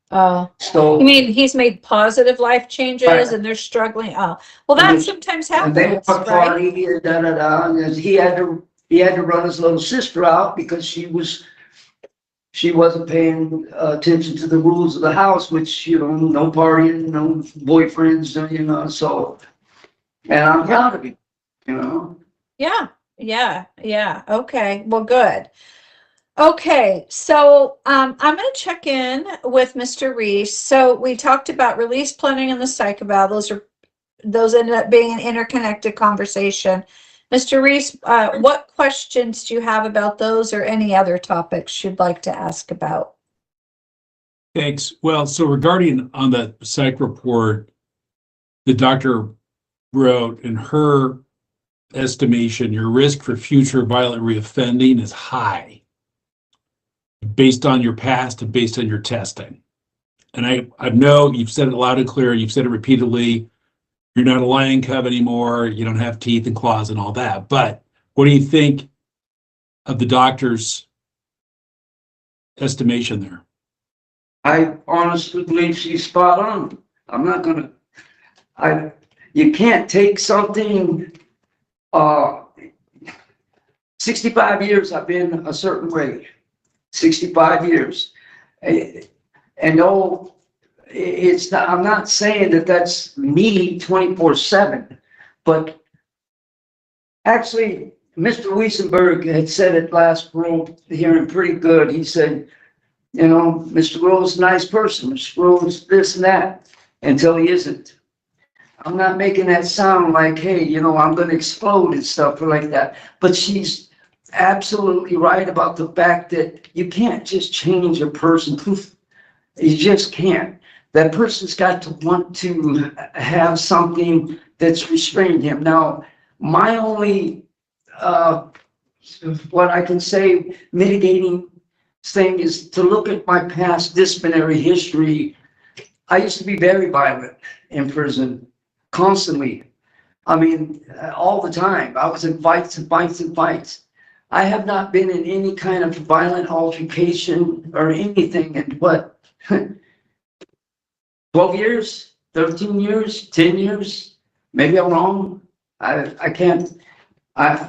So you mean he's made positive life changes right. And they're struggling? Oh, well, that sometimes happens, and they want to party, right? and he had to run his little sister out because she wasn't paying attention to the rules of the house, which, no partying, no boyfriends, so, and I'm proud of him, Yeah. Okay. Well, good. Okay. So, I'm going to check in with Mr. Reese. So we talked about release planning and the psych eval. Those ended up being an interconnected conversation. Mr. Reese, what questions do you have about those or any other topics you'd like to ask about? Thanks. Well, so regarding on the psych report, the doctor wrote in her estimation, your risk for future violent reoffending is high based on your past and based on your testing. And I know you've said it loud and clear, you've said it repeatedly, you're not a lion cub anymore, you don't have teeth and claws and all that. But what do you think of the doctor's estimation there? I honestly believe she's spot on. I'm not you can't take something, 65 years I've been a certain way, 65 years. And no, it's not, I'm not saying that that's me 24/7, but actually, Mr. Wiesenberg had said it last parole hearing pretty good. He said, Mr. Grove's a nice person. Mr. Grove's this and that, until he isn't. I'm not making that sound like, hey, I'm going to explode and stuff like that. But she's absolutely right about the fact that you can't just change a person. You just can't. That person's got to want to have something that's restrained him. Now, my only, what I can say, mitigating thing is to look at my past disciplinary history. I used to be very violent in prison, constantly. I mean, all the time. I was in fights and fights and fights. I have not been in any kind of violent altercation or anything in what, 12 years, 13 years, 10 years? Maybe I'm wrong. I can't,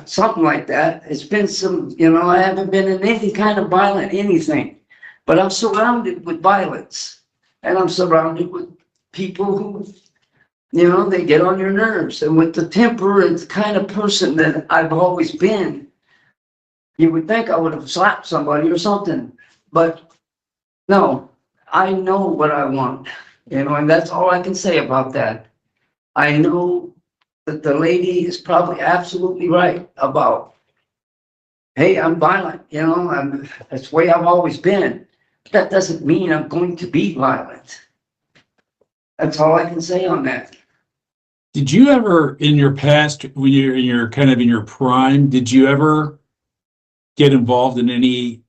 something like that. It's been some, I haven't been in any kind of violent anything. But I'm surrounded with violence. And I'm surrounded with people who, they get on your nerves. And with the temper and the kind of person that I've always been, you would think I would have slapped somebody or something. But no, I know what I want, and that's all I can say about that. I know that the lady is probably absolutely right about, hey, I'm violent, that's the way I've always been. But that doesn't mean I'm going to be violent. That's all I can say on that. Did you ever, in your past, when you're in your kind of in your prime, did you ever get involved in any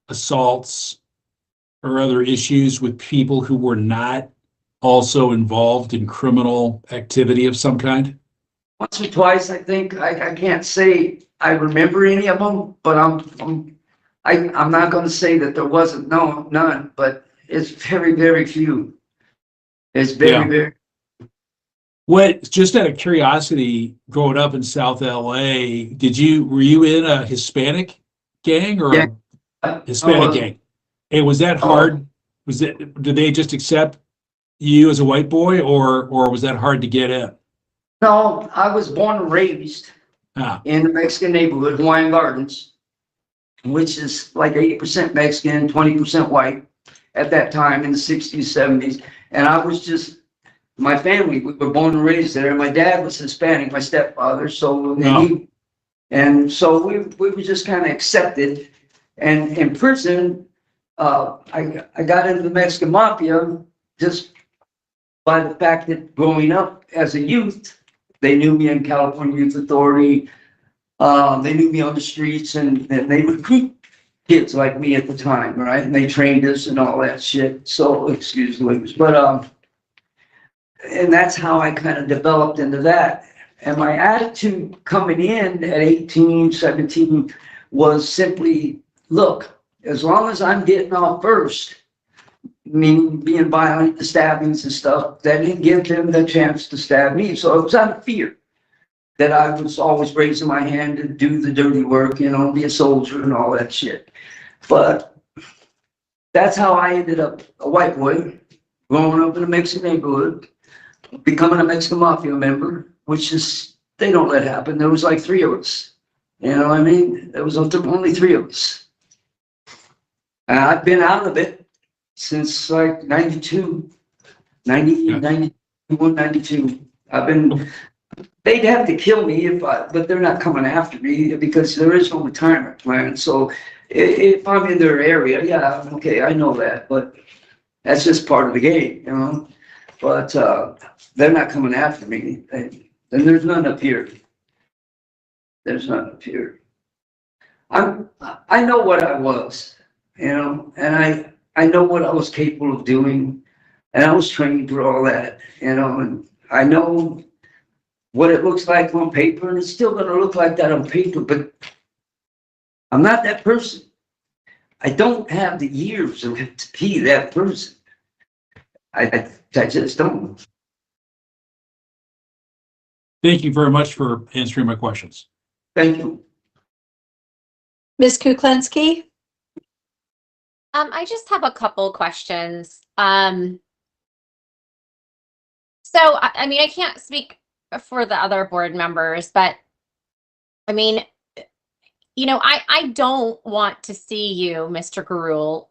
assaults or other issues with people who were not also involved in criminal activity of some kind? Once or twice, I think. I can't say I remember any of them, but I'm not going to say that there wasn't none, but it's very, very few. It's very, Yeah. very. What, just out of curiosity, growing up in South LA, were you in a Hispanic gang or Yeah. a Hispanic gang? And was that hard? Did they just accept you as a white boy, or was that hard to get in? No, I was born and raised Ah, in the Mexican neighborhood, Hawaiian Gardens, which is like 80% Mexican, 20% white at that time in the 60s, 70s. And I was just, my family, we were born and raised there. My dad was Hispanic, my stepfather. So, no. so we were just kind of accepted. And in prison, I got into the Mexican mafia just by the fact that growing up as a youth, they knew me in California Youth Authority. They knew me on the streets, and they recruit kids like me at the time, right? And they trained us and all that shit. So, excuse the language, but and that's how I kind of developed into that. And my attitude coming in at 18, 17 was simply, look, as long as I'm getting off first, meaning being violent, the stabbings and stuff, that didn't give them the chance to stab me. So it was out of fear that I was always raising my hand and do the dirty work, be a soldier and all that shit. But that's how I ended up a white boy, growing up in a Mexican neighborhood, becoming a Mexican mafia member, which is, they don't let happen. There was like 3 of us. You know what I mean? There was only 3 of us. And I've been out of it since like 92, 90, Yeah. 91, 92. They'd have to kill me but they're not coming after me because there is no retirement plan. So if I'm in their area, yeah, okay, I know that, but that's just part of the game, But they're not coming after me. And there's none up here. There's none up here. I know what I was, and I know what I was capable of doing, and I was trained for all that, and I know what it looks like on paper, and it's still going to look like that on paper, but I'm not that person. I don't have the years to be that person. I just don't. Thank you very much for answering my questions. Thank you. Ms. Kuklinski? I just have a couple questions. So I mean, I can't speak for the other board members, but I mean, I don't want to see you, Mr. Gurule,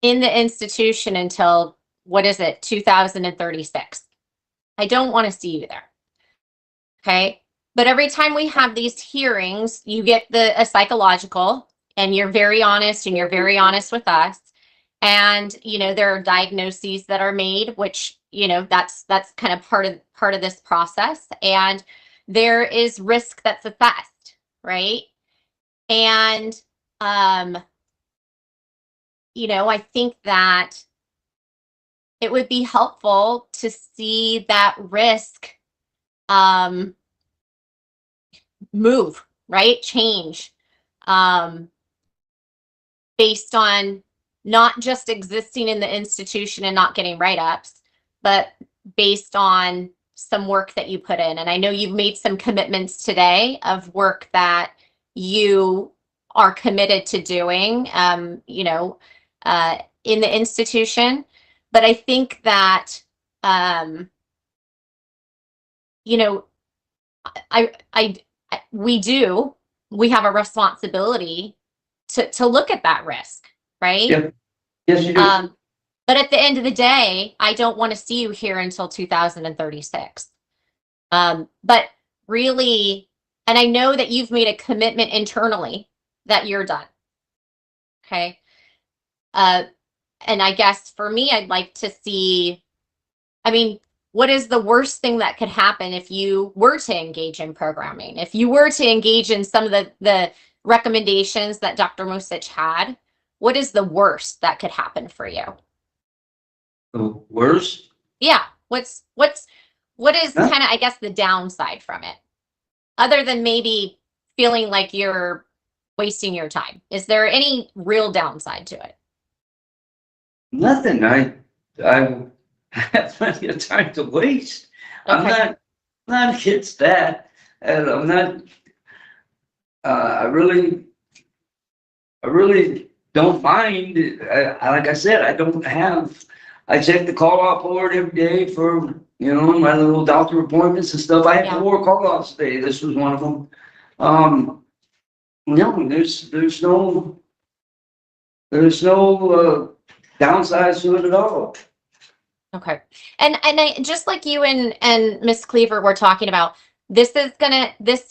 in the institution until, what is it, 2036. I don't want to see you there. Okay. But every time we have these hearings, you get a psychological, and you're very honest, and you're very honest with us. And, there are diagnoses that are made, which, that's kind of part of this process. And there is risk that's assessed, right? And, I think that it would be helpful to see that risk move, right? Change based on not just existing in the institution and not getting write-ups, but based on some work that you put in. And I know you've made some commitments today of work that you are committed to doing, you know, in the institution. But I think that, you know, we have a responsibility to look at that risk, right? Yeah. Yes, you do. But at the end of the day, I don't want to see you here until 2036. But really, and I know that you've made a commitment internally that you're done. Okay. And I guess for me, I'd like to see, I mean, what is the worst thing that could happen if you were to engage in programming? If you were to engage in some of the recommendations that Dr. Mosich had, what is the worst that could happen for you? The worst? Yeah. What is Huh? kind of, I guess, the downside from it? Other than maybe feeling like you're wasting your time. Is there any real downside to it? Nothing. I have plenty of time to waste. I'm Okay. not against that. And I'm not, I really don't mind. Like I said, I check the call off board every day for, you know, my little doctor appointments and stuff. I had Yeah. 4 call offs today. This was one of them. No, there's no downsides to it at all. Okay. And I just like you and Miss Cleaver were talking about, this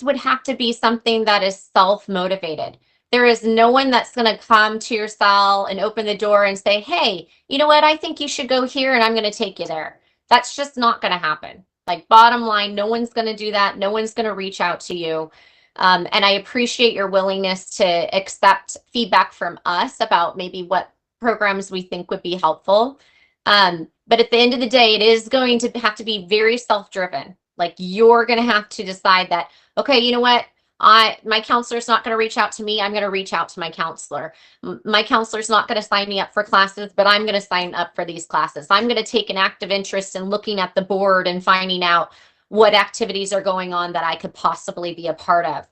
would have to be something that is self-motivated. There is no one that's going to come to your cell and open the door and say, hey, you know what? I think you should go here and I'm going to take you there. That's just not going to happen. Like, bottom line, no one's going to do that. No one's going to reach out to you. And I appreciate your willingness to accept feedback from us about maybe what programs we think would be helpful. But at the end of the day, it is going to have to be very self-driven. Like, you're going to have to decide that, okay, you know what? My counselor's not going to reach out to me. I'm going to reach out to my counselor. My counselor's not going to sign me up for classes, but I'm going to sign up for these classes. I'm going to take an active interest in looking at the board and finding out what activities are going on that I could possibly be a part of.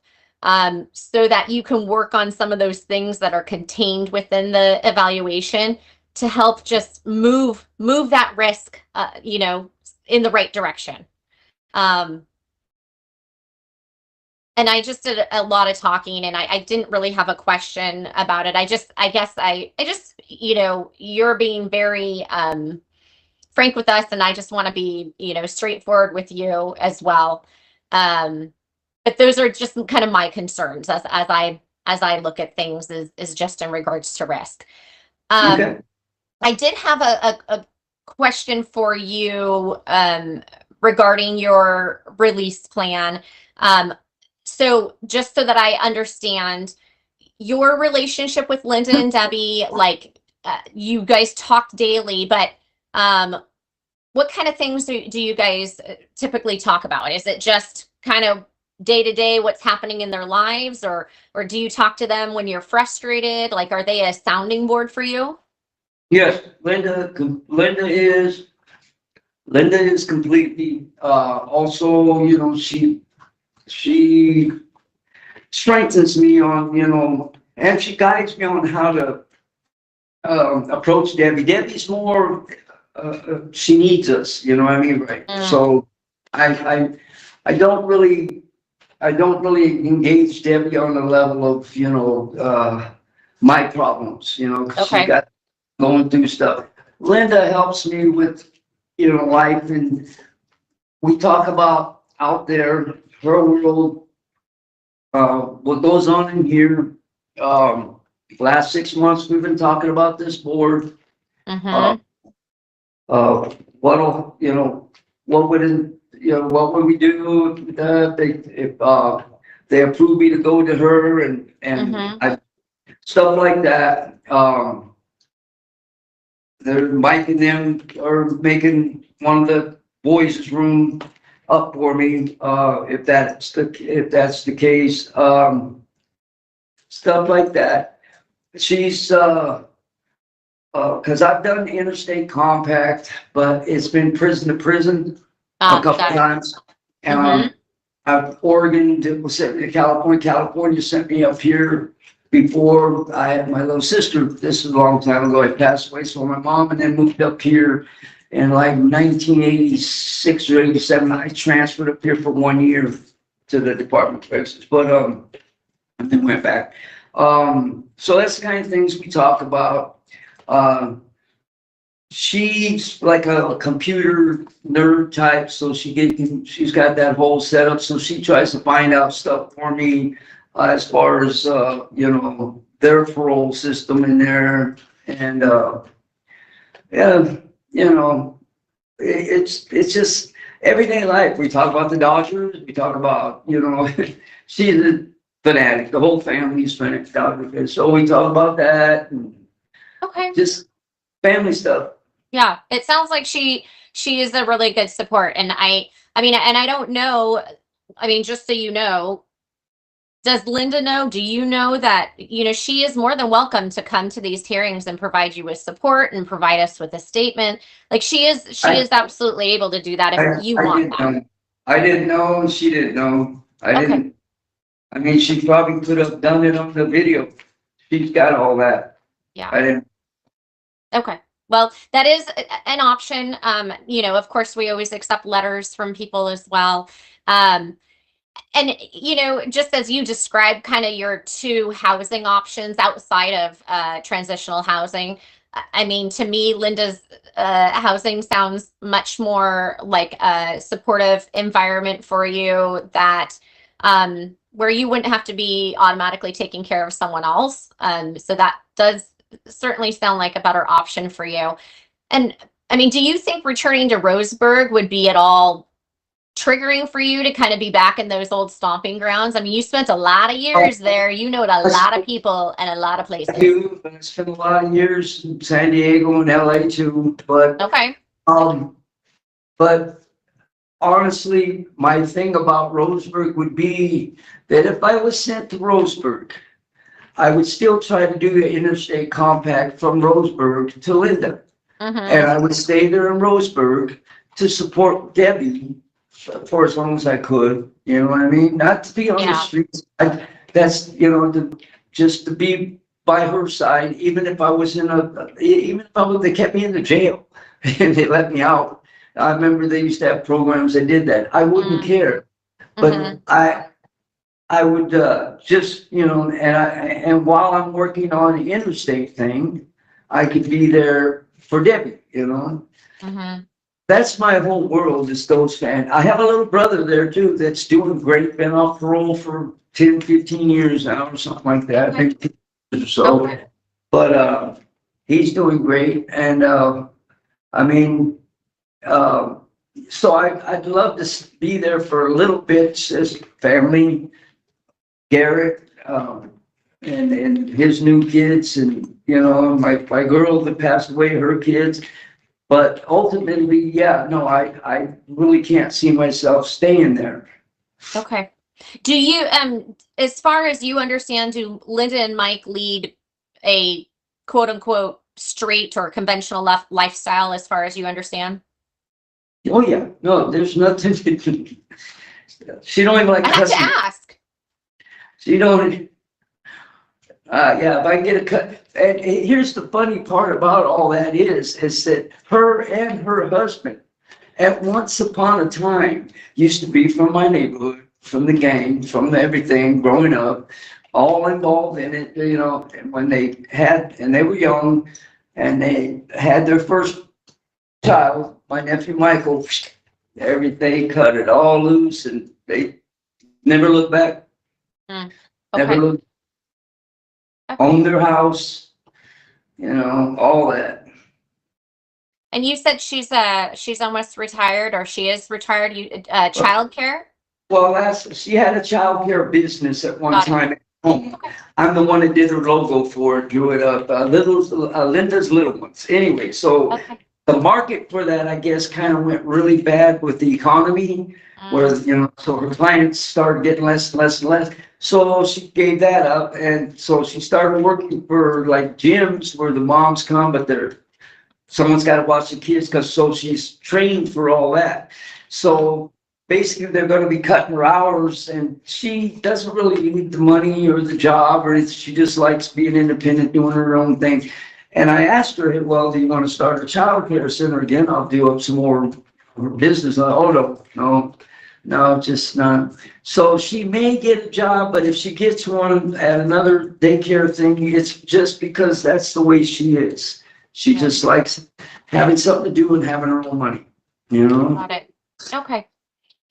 So that you can work on some of those things that are contained within the evaluation to help just move that risk, you know, in the right direction. And I just did a lot of talking, and I didn't really have a question about it. I guess, you know, you're being very frank with us, and I just want to be, you know, straightforward with you as well. But those are just kind of my concerns as I look at things is just in regards to risk. Okay. I did have a question for you regarding your release plan. So just so that I understand your relationship with Linda and Debbie, like you guys talk daily, but what kind of things do you guys typically talk about? Is it just kind of day to day what's happening in their lives, or do you talk to them when you're frustrated? Like, are they a sounding board for you? Yes, Linda is completely, also, you know, she strengthens me on, you know, and she guides me on how to approach Debbie. Debbie's more, she needs us, you know what I mean? Right. So I don't really engage Debbie on the level of, you know, my problems, you know, 'cause Okay. she got going through stuff. Linda helps me with, you know, life, and we talk about out there, her world, what goes on in here. Last 6 months, we've been talking about this board. Mm-hmm. What'll, you know, what would we do if they approve me to go to her and Mm-hmm. stuff like that. Mike and them are making one of the boys' room up for me, if that's the case, stuff like that. She's, cause I've done interstate compact, but it's been prison to prison a couple Got it. times. Mhm. Oregon was sent me to California. California sent me up here before I had my little sister. This is a long time ago. I passed away, so my mom, and then moved up here in like 1986 or 87. I transferred up here for 1 year to the Department of Justice, but and then went back. So that's the kind of things we talk about. She's like a computer nerd type, so she's got that whole setup. So she tries to find out stuff for me as far as their parole system in there, and yeah, it's just everyday life. We talk about the Dodgers. We talk about she's a fanatic. The whole family's fanatic Dodgers, so we talk about that and Okay. just family stuff. Yeah, it sounds like she is a really good support, and I mean, and I don't know. I mean, just so you know, does Linda know? Do you know that she is more than welcome to come to these hearings and provide you with support and provide us with a statement? Like she is absolutely able to do that if you want that. I didn't know, and she didn't know. I didn't. I mean, she probably could have done it on the video. She's got all that. Yeah. I didn't. Okay. Well, that is an option. Of course, we always accept letters from people as well. And, just as you described kind of your two housing options outside of transitional housing, I mean, to me, Linda's housing sounds much more like a supportive environment for you that where you wouldn't have to be automatically taking care of someone else. So that does certainly sound like a better option for you. And I mean, do you think returning to Roseburg would be at all triggering for you to kind of be back in those old stomping grounds? I mean, you spent a lot of years there. You know a lot of people and a lot of places. I do, but I spent a lot of years in San Diego and LA too. But okay. But honestly, my thing about Roseburg would be that if I was sent to Roseburg, I would still try to do the interstate compact from Roseburg to Linda. Mm-hmm. And I would stay there in Roseburg to support Debbie for as long as I could. You know what I mean? Not to be on the streets. That's, just to be by her side, even if I was they kept me in the jail and they let me out. I remember they used to have programs that did that. I wouldn't care. But I would just, and while I'm working on the interstate thing, I could be there for Debbie, Mm-hmm. That's my whole world is those fans. I have a little brother there too that's doing great, been off parole for 10, 15 years now or something like that. Okay. So, Okay. but he's doing great. And I mean, so I'd love to be there for a little bit as family. Garrett, and his new kids, and my girl that passed away, her kids. But ultimately, I really can't see myself staying there. Okay. Do you, as far as you understand, do Linda and Mike lead a quote unquote straight or conventional lifestyle as far as you understand? Oh yeah, no, there's nothing. She don't even like. I have to ask. She don't. If I get a cut. And here's the funny part about all that is that her and her husband, at once upon a time, used to be from my neighborhood, from the gang, from everything, growing up, all involved in it, and when they were young, and they had their first child, my nephew Michael, everything cut it all loose, and they never looked back. Okay. Never looked. Own their house, all that. And you said she's almost retired, or she is retired. Childcare? Well, she had a childcare business at one time. home. I'm the one that did her logo for it, drew it up, Linda's Little Ones. Anyway, so Okay. the market for that, I guess, kind of went really bad with the economy, where, you know, so her clients started getting less and less and less. So she gave that up, and so she started working for like gyms where the moms come, but someone's got to watch the kids, because so she's trained for all that. So basically, they're going to be cutting her hours, and she doesn't really need the money or the job or anything. She just likes being independent, doing her own thing. And I asked her, well, do you want to start a child care center again? I'll do up some more business. Oh, no, just not. So she may get a job, but if she gets one at another daycare thing, it's just because that's the way she is. She just likes having something to do and having her own money, you know? Got it. Okay.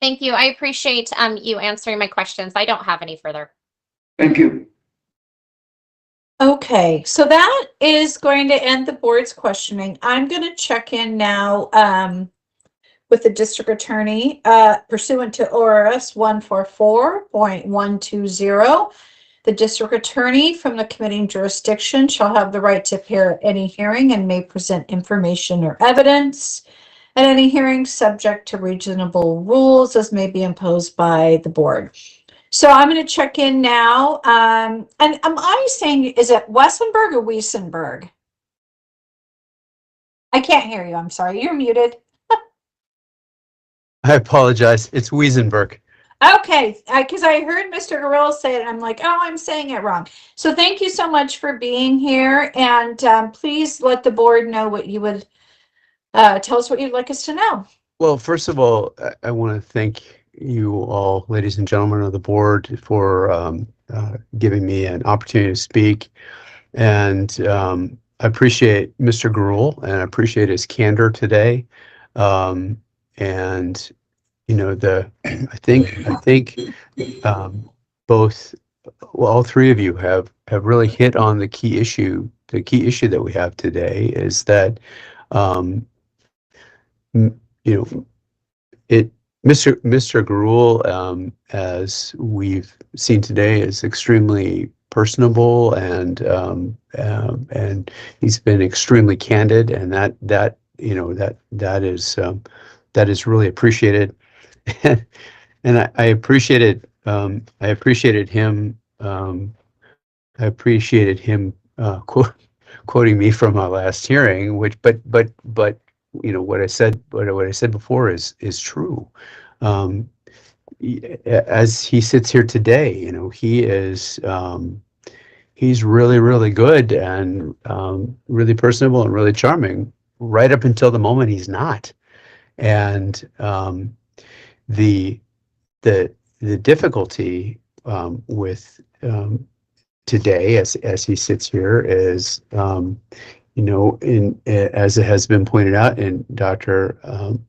Thank you. I appreciate you answering my questions. I don't have any further. Thank you. Okay, so that is going to end the board's questioning. I'm going to check in now with the district attorney pursuant to ORS 144.120. The district attorney from the committing jurisdiction shall have the right to appear at any hearing and may present information or evidence at any hearing subject to reasonable rules as may be imposed by the board. So I'm going to check in now. And am I saying, is it Wessenberg or Wiesenberg? I can't hear you. I'm sorry. You're muted. I apologize. It's Wiesenberg. Okay, because I heard Mr. Gurule say it, and I'm like, oh, I'm saying it wrong. So thank you so much for being here, and please let the board know what you would tell us what you'd like us to know. Well, first of all, I want to thank you all, ladies and gentlemen of the board, for giving me an opportunity to speak. And I appreciate Mr. Gurule, and I appreciate his candor today. And you know, I think both, well, all three of you have really hit on the key issue. The key issue that we have today is that, you know, Mr. Gurule, as we've seen today, is extremely personable, and he's been extremely candid, and that you know, that is really appreciated. And I appreciated him. I appreciated him quoting me from our last hearing, which, but you know, what I said before is true. As he sits here today, you know, he's really good, and really personable and really charming, right up until the moment he's not. And the difficulty with today, as he sits here, is, you know, as it has been pointed out in Dr.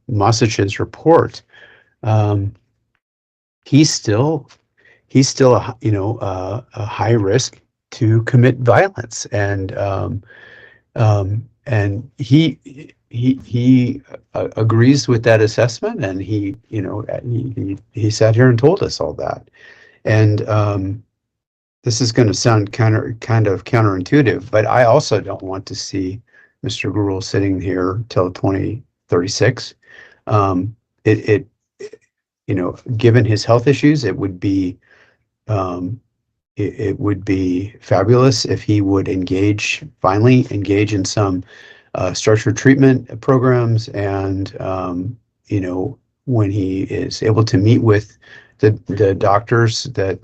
Mosich's report, he's still a, you know, a high risk to commit violence, and he agrees with that assessment, and he, you know, he sat here and told us all that. And this is going to sound kind of counterintuitive, but I also don't want to see Mr. Gurule sitting here till 2036. You know, given his health issues, it would be it would be fabulous if he would finally engage in some structured treatment programs, and you know, when he is able to meet with the doctors, that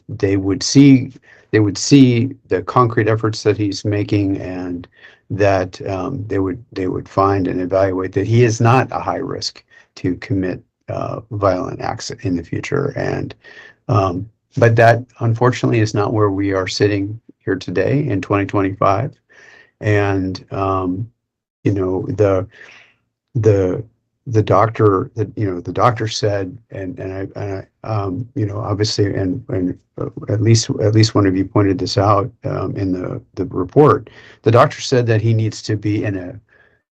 they would see the concrete efforts that he's making, and that they would find and evaluate that he is not a high risk to commit violent acts in the future. And but that, unfortunately, is not where we are sitting here today in 2025. And you know, the doctor said, and I you know, obviously, and at least one of you pointed this out in the report. The doctor said that he needs to be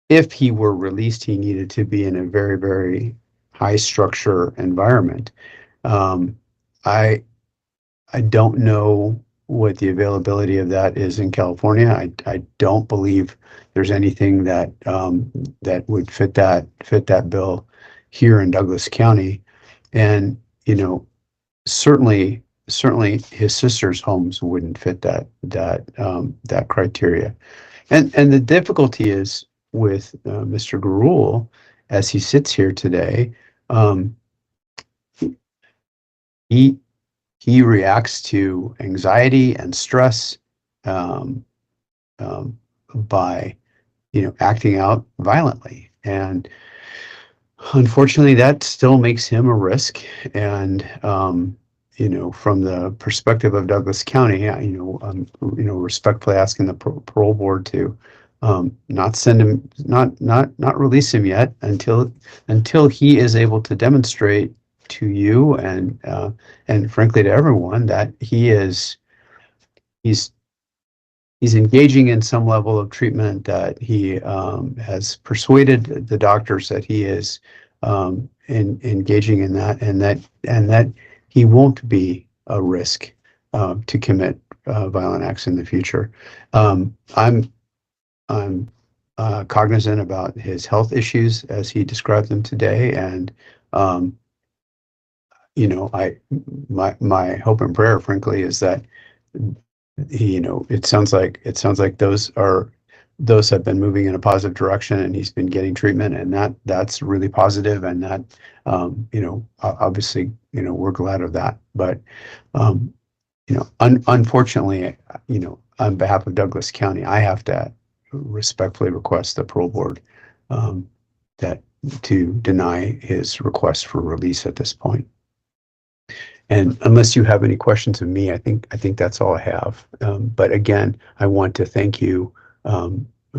if he were released, he needed to be in a very, very high structure environment. I don't know what the availability of that is in California. I don't believe there's anything that that would fit that bill here in Douglas County. And, you know, certainly his sister's homes wouldn't fit that criteria. And the difficulty is with Mr. Gurule, as he sits here today, he reacts to anxiety and stress by, you know, acting out violently. And unfortunately, that still makes him a risk. And, you know, from the perspective of Douglas County, you know, respectfully asking the parole board to not send him, not release him yet until he is able to demonstrate to you and frankly to everyone that he's engaging in some level of treatment, that he has persuaded the doctors that he is engaging in that, and that he won't be a risk to commit violent acts in the future. I'm cognizant about his health issues as he described them today, and you know, my hope and prayer, frankly, is that he, you know, it sounds like those have been moving in a positive direction, and he's been getting treatment, and that's really positive, and that you know, obviously, you know, we're glad of that. But you know, unfortunately, you know, on behalf of Douglas County, I have to respectfully request the parole board that to deny his request for release at this point. And unless you have any questions of me, I think that's all I have. But again, I want to thank you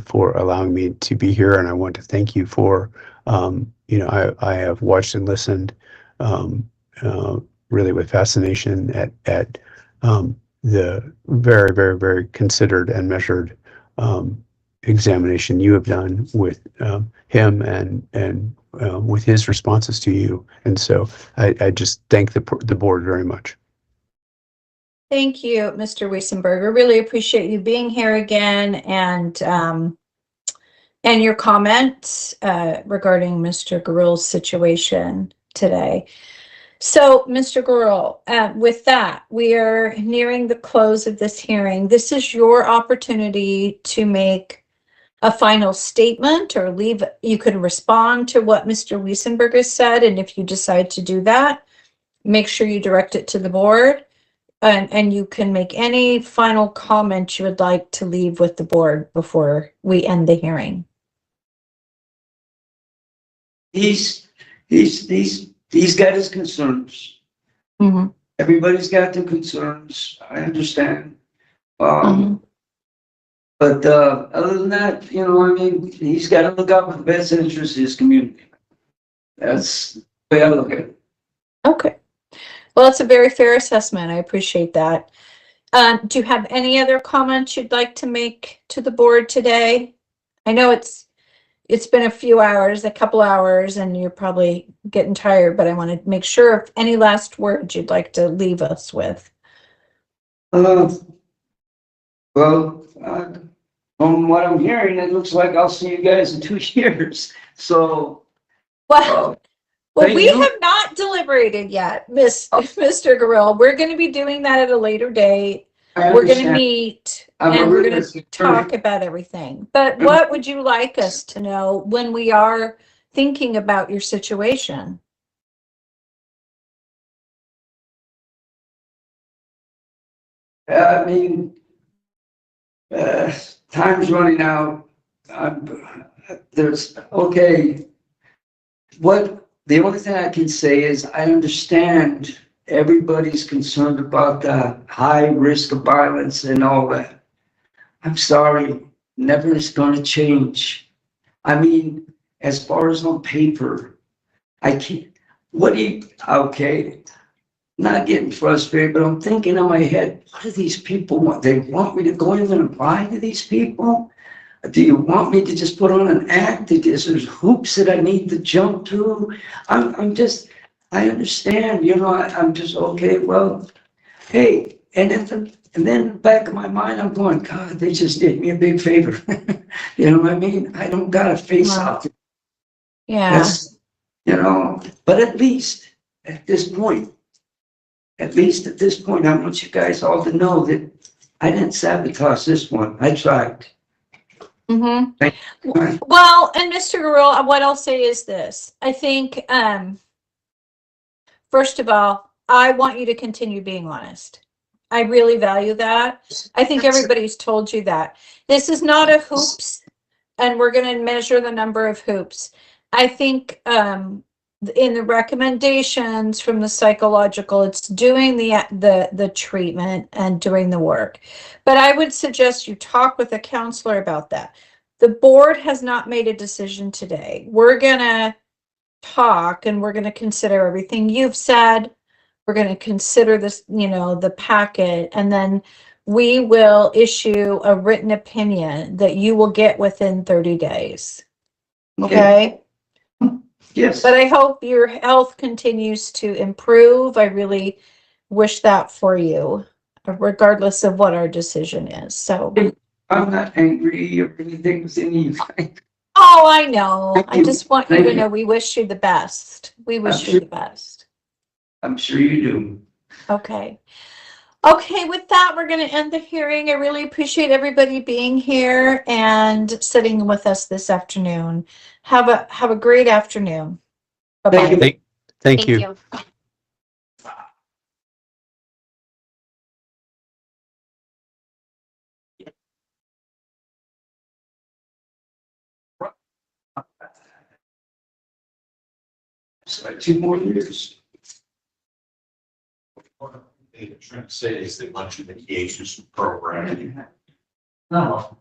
for allowing me to be here, and I want to thank you for, you know, I have watched and listened really with fascination at the very, very, very considered and measured examination you have done with him and with his responses to you. And so I just thank the board very much. Thank you, Mr. Wiesenberger. Really appreciate you being here again, and your comments regarding Mr. Gurule's situation today. So, Mr. Gurule, with that, we are nearing the close of this hearing. This is your opportunity to make a final statement or leave. You can respond to what Mr. Wiesenberger said, and if you decide to do that, make sure you direct it to the board, and you can make any final comment you would like to leave with the board before we end the hearing. He's got his concerns. Mm-hmm. Everybody's got their concerns. I understand. Mm-hmm. But other than that, you know, I mean, he's got to look out for the best interest of his community. That's the way I look at it. Okay. Well, that's a very fair assessment. I appreciate that. Do you have any other comments you'd like to make to the board today? I know it's been a couple hours, and you're probably getting tired, but I want to make sure if any last words you'd like to leave us with. Well, from what I'm hearing, it looks like I'll see you guys in 2 years. So, Well, we have not deliberated yet, Mr. Gurule. We're going to be doing that at a later date. We're going to meet and we're going to talk about everything. But what would you like us to know when we are thinking about your situation? I mean, time's running out. The only thing I can say is I understand everybody's concerned about the high risk of violence and all that. I'm sorry, never is going to change. I mean, as far as on paper, I can't. Not getting frustrated, but I'm thinking in my head, what do these people want? They want me to go in and apply to these people? Do you want me to just put on an act? Is there hoops that I need to jump through? I understand, you know, I'm just, okay, well, hey, and then in the back of my mind, I'm going, God, they just did me a big favor. You know what I mean? I don't gotta face Wow. off. Yeah, That's, you know, but at least at this point, I want you guys all to know that I didn't sabotage this one. I tried. mm-hmm. Thank you. Well, and Mr. Gurule, what I'll say is this. I think, first of all, I want you to continue being honest. I really value that. I think everybody's told you that. This is not a hoops, and we're going to measure the number of hoops. I think in the recommendations from the psychological, it's doing the treatment and doing the work. But I would suggest you talk with a counselor about that. The board has not made a decision today. We're going to talk and we're going to consider everything you've said. We're going to consider this, you know, the packet, and then we will issue a written opinion that you will get within 30 days. Okay? Yes. But I hope your health continues to improve. I really wish that for you, regardless of what our decision is. So, I'm not angry or anything with any of you guys. oh, I know. Thank I you. just want you Thank to you. know we wish you the best. We wish you the best. I'm sure you do. Okay. Okay, with that, we're going to end the hearing. I really appreciate everybody being here and sitting with us this afternoon. Have a great afternoon. Thank Bye-bye. you. Thank you. you. It's like 2 more years. What they're trying to say is they want you to engage in some program. No.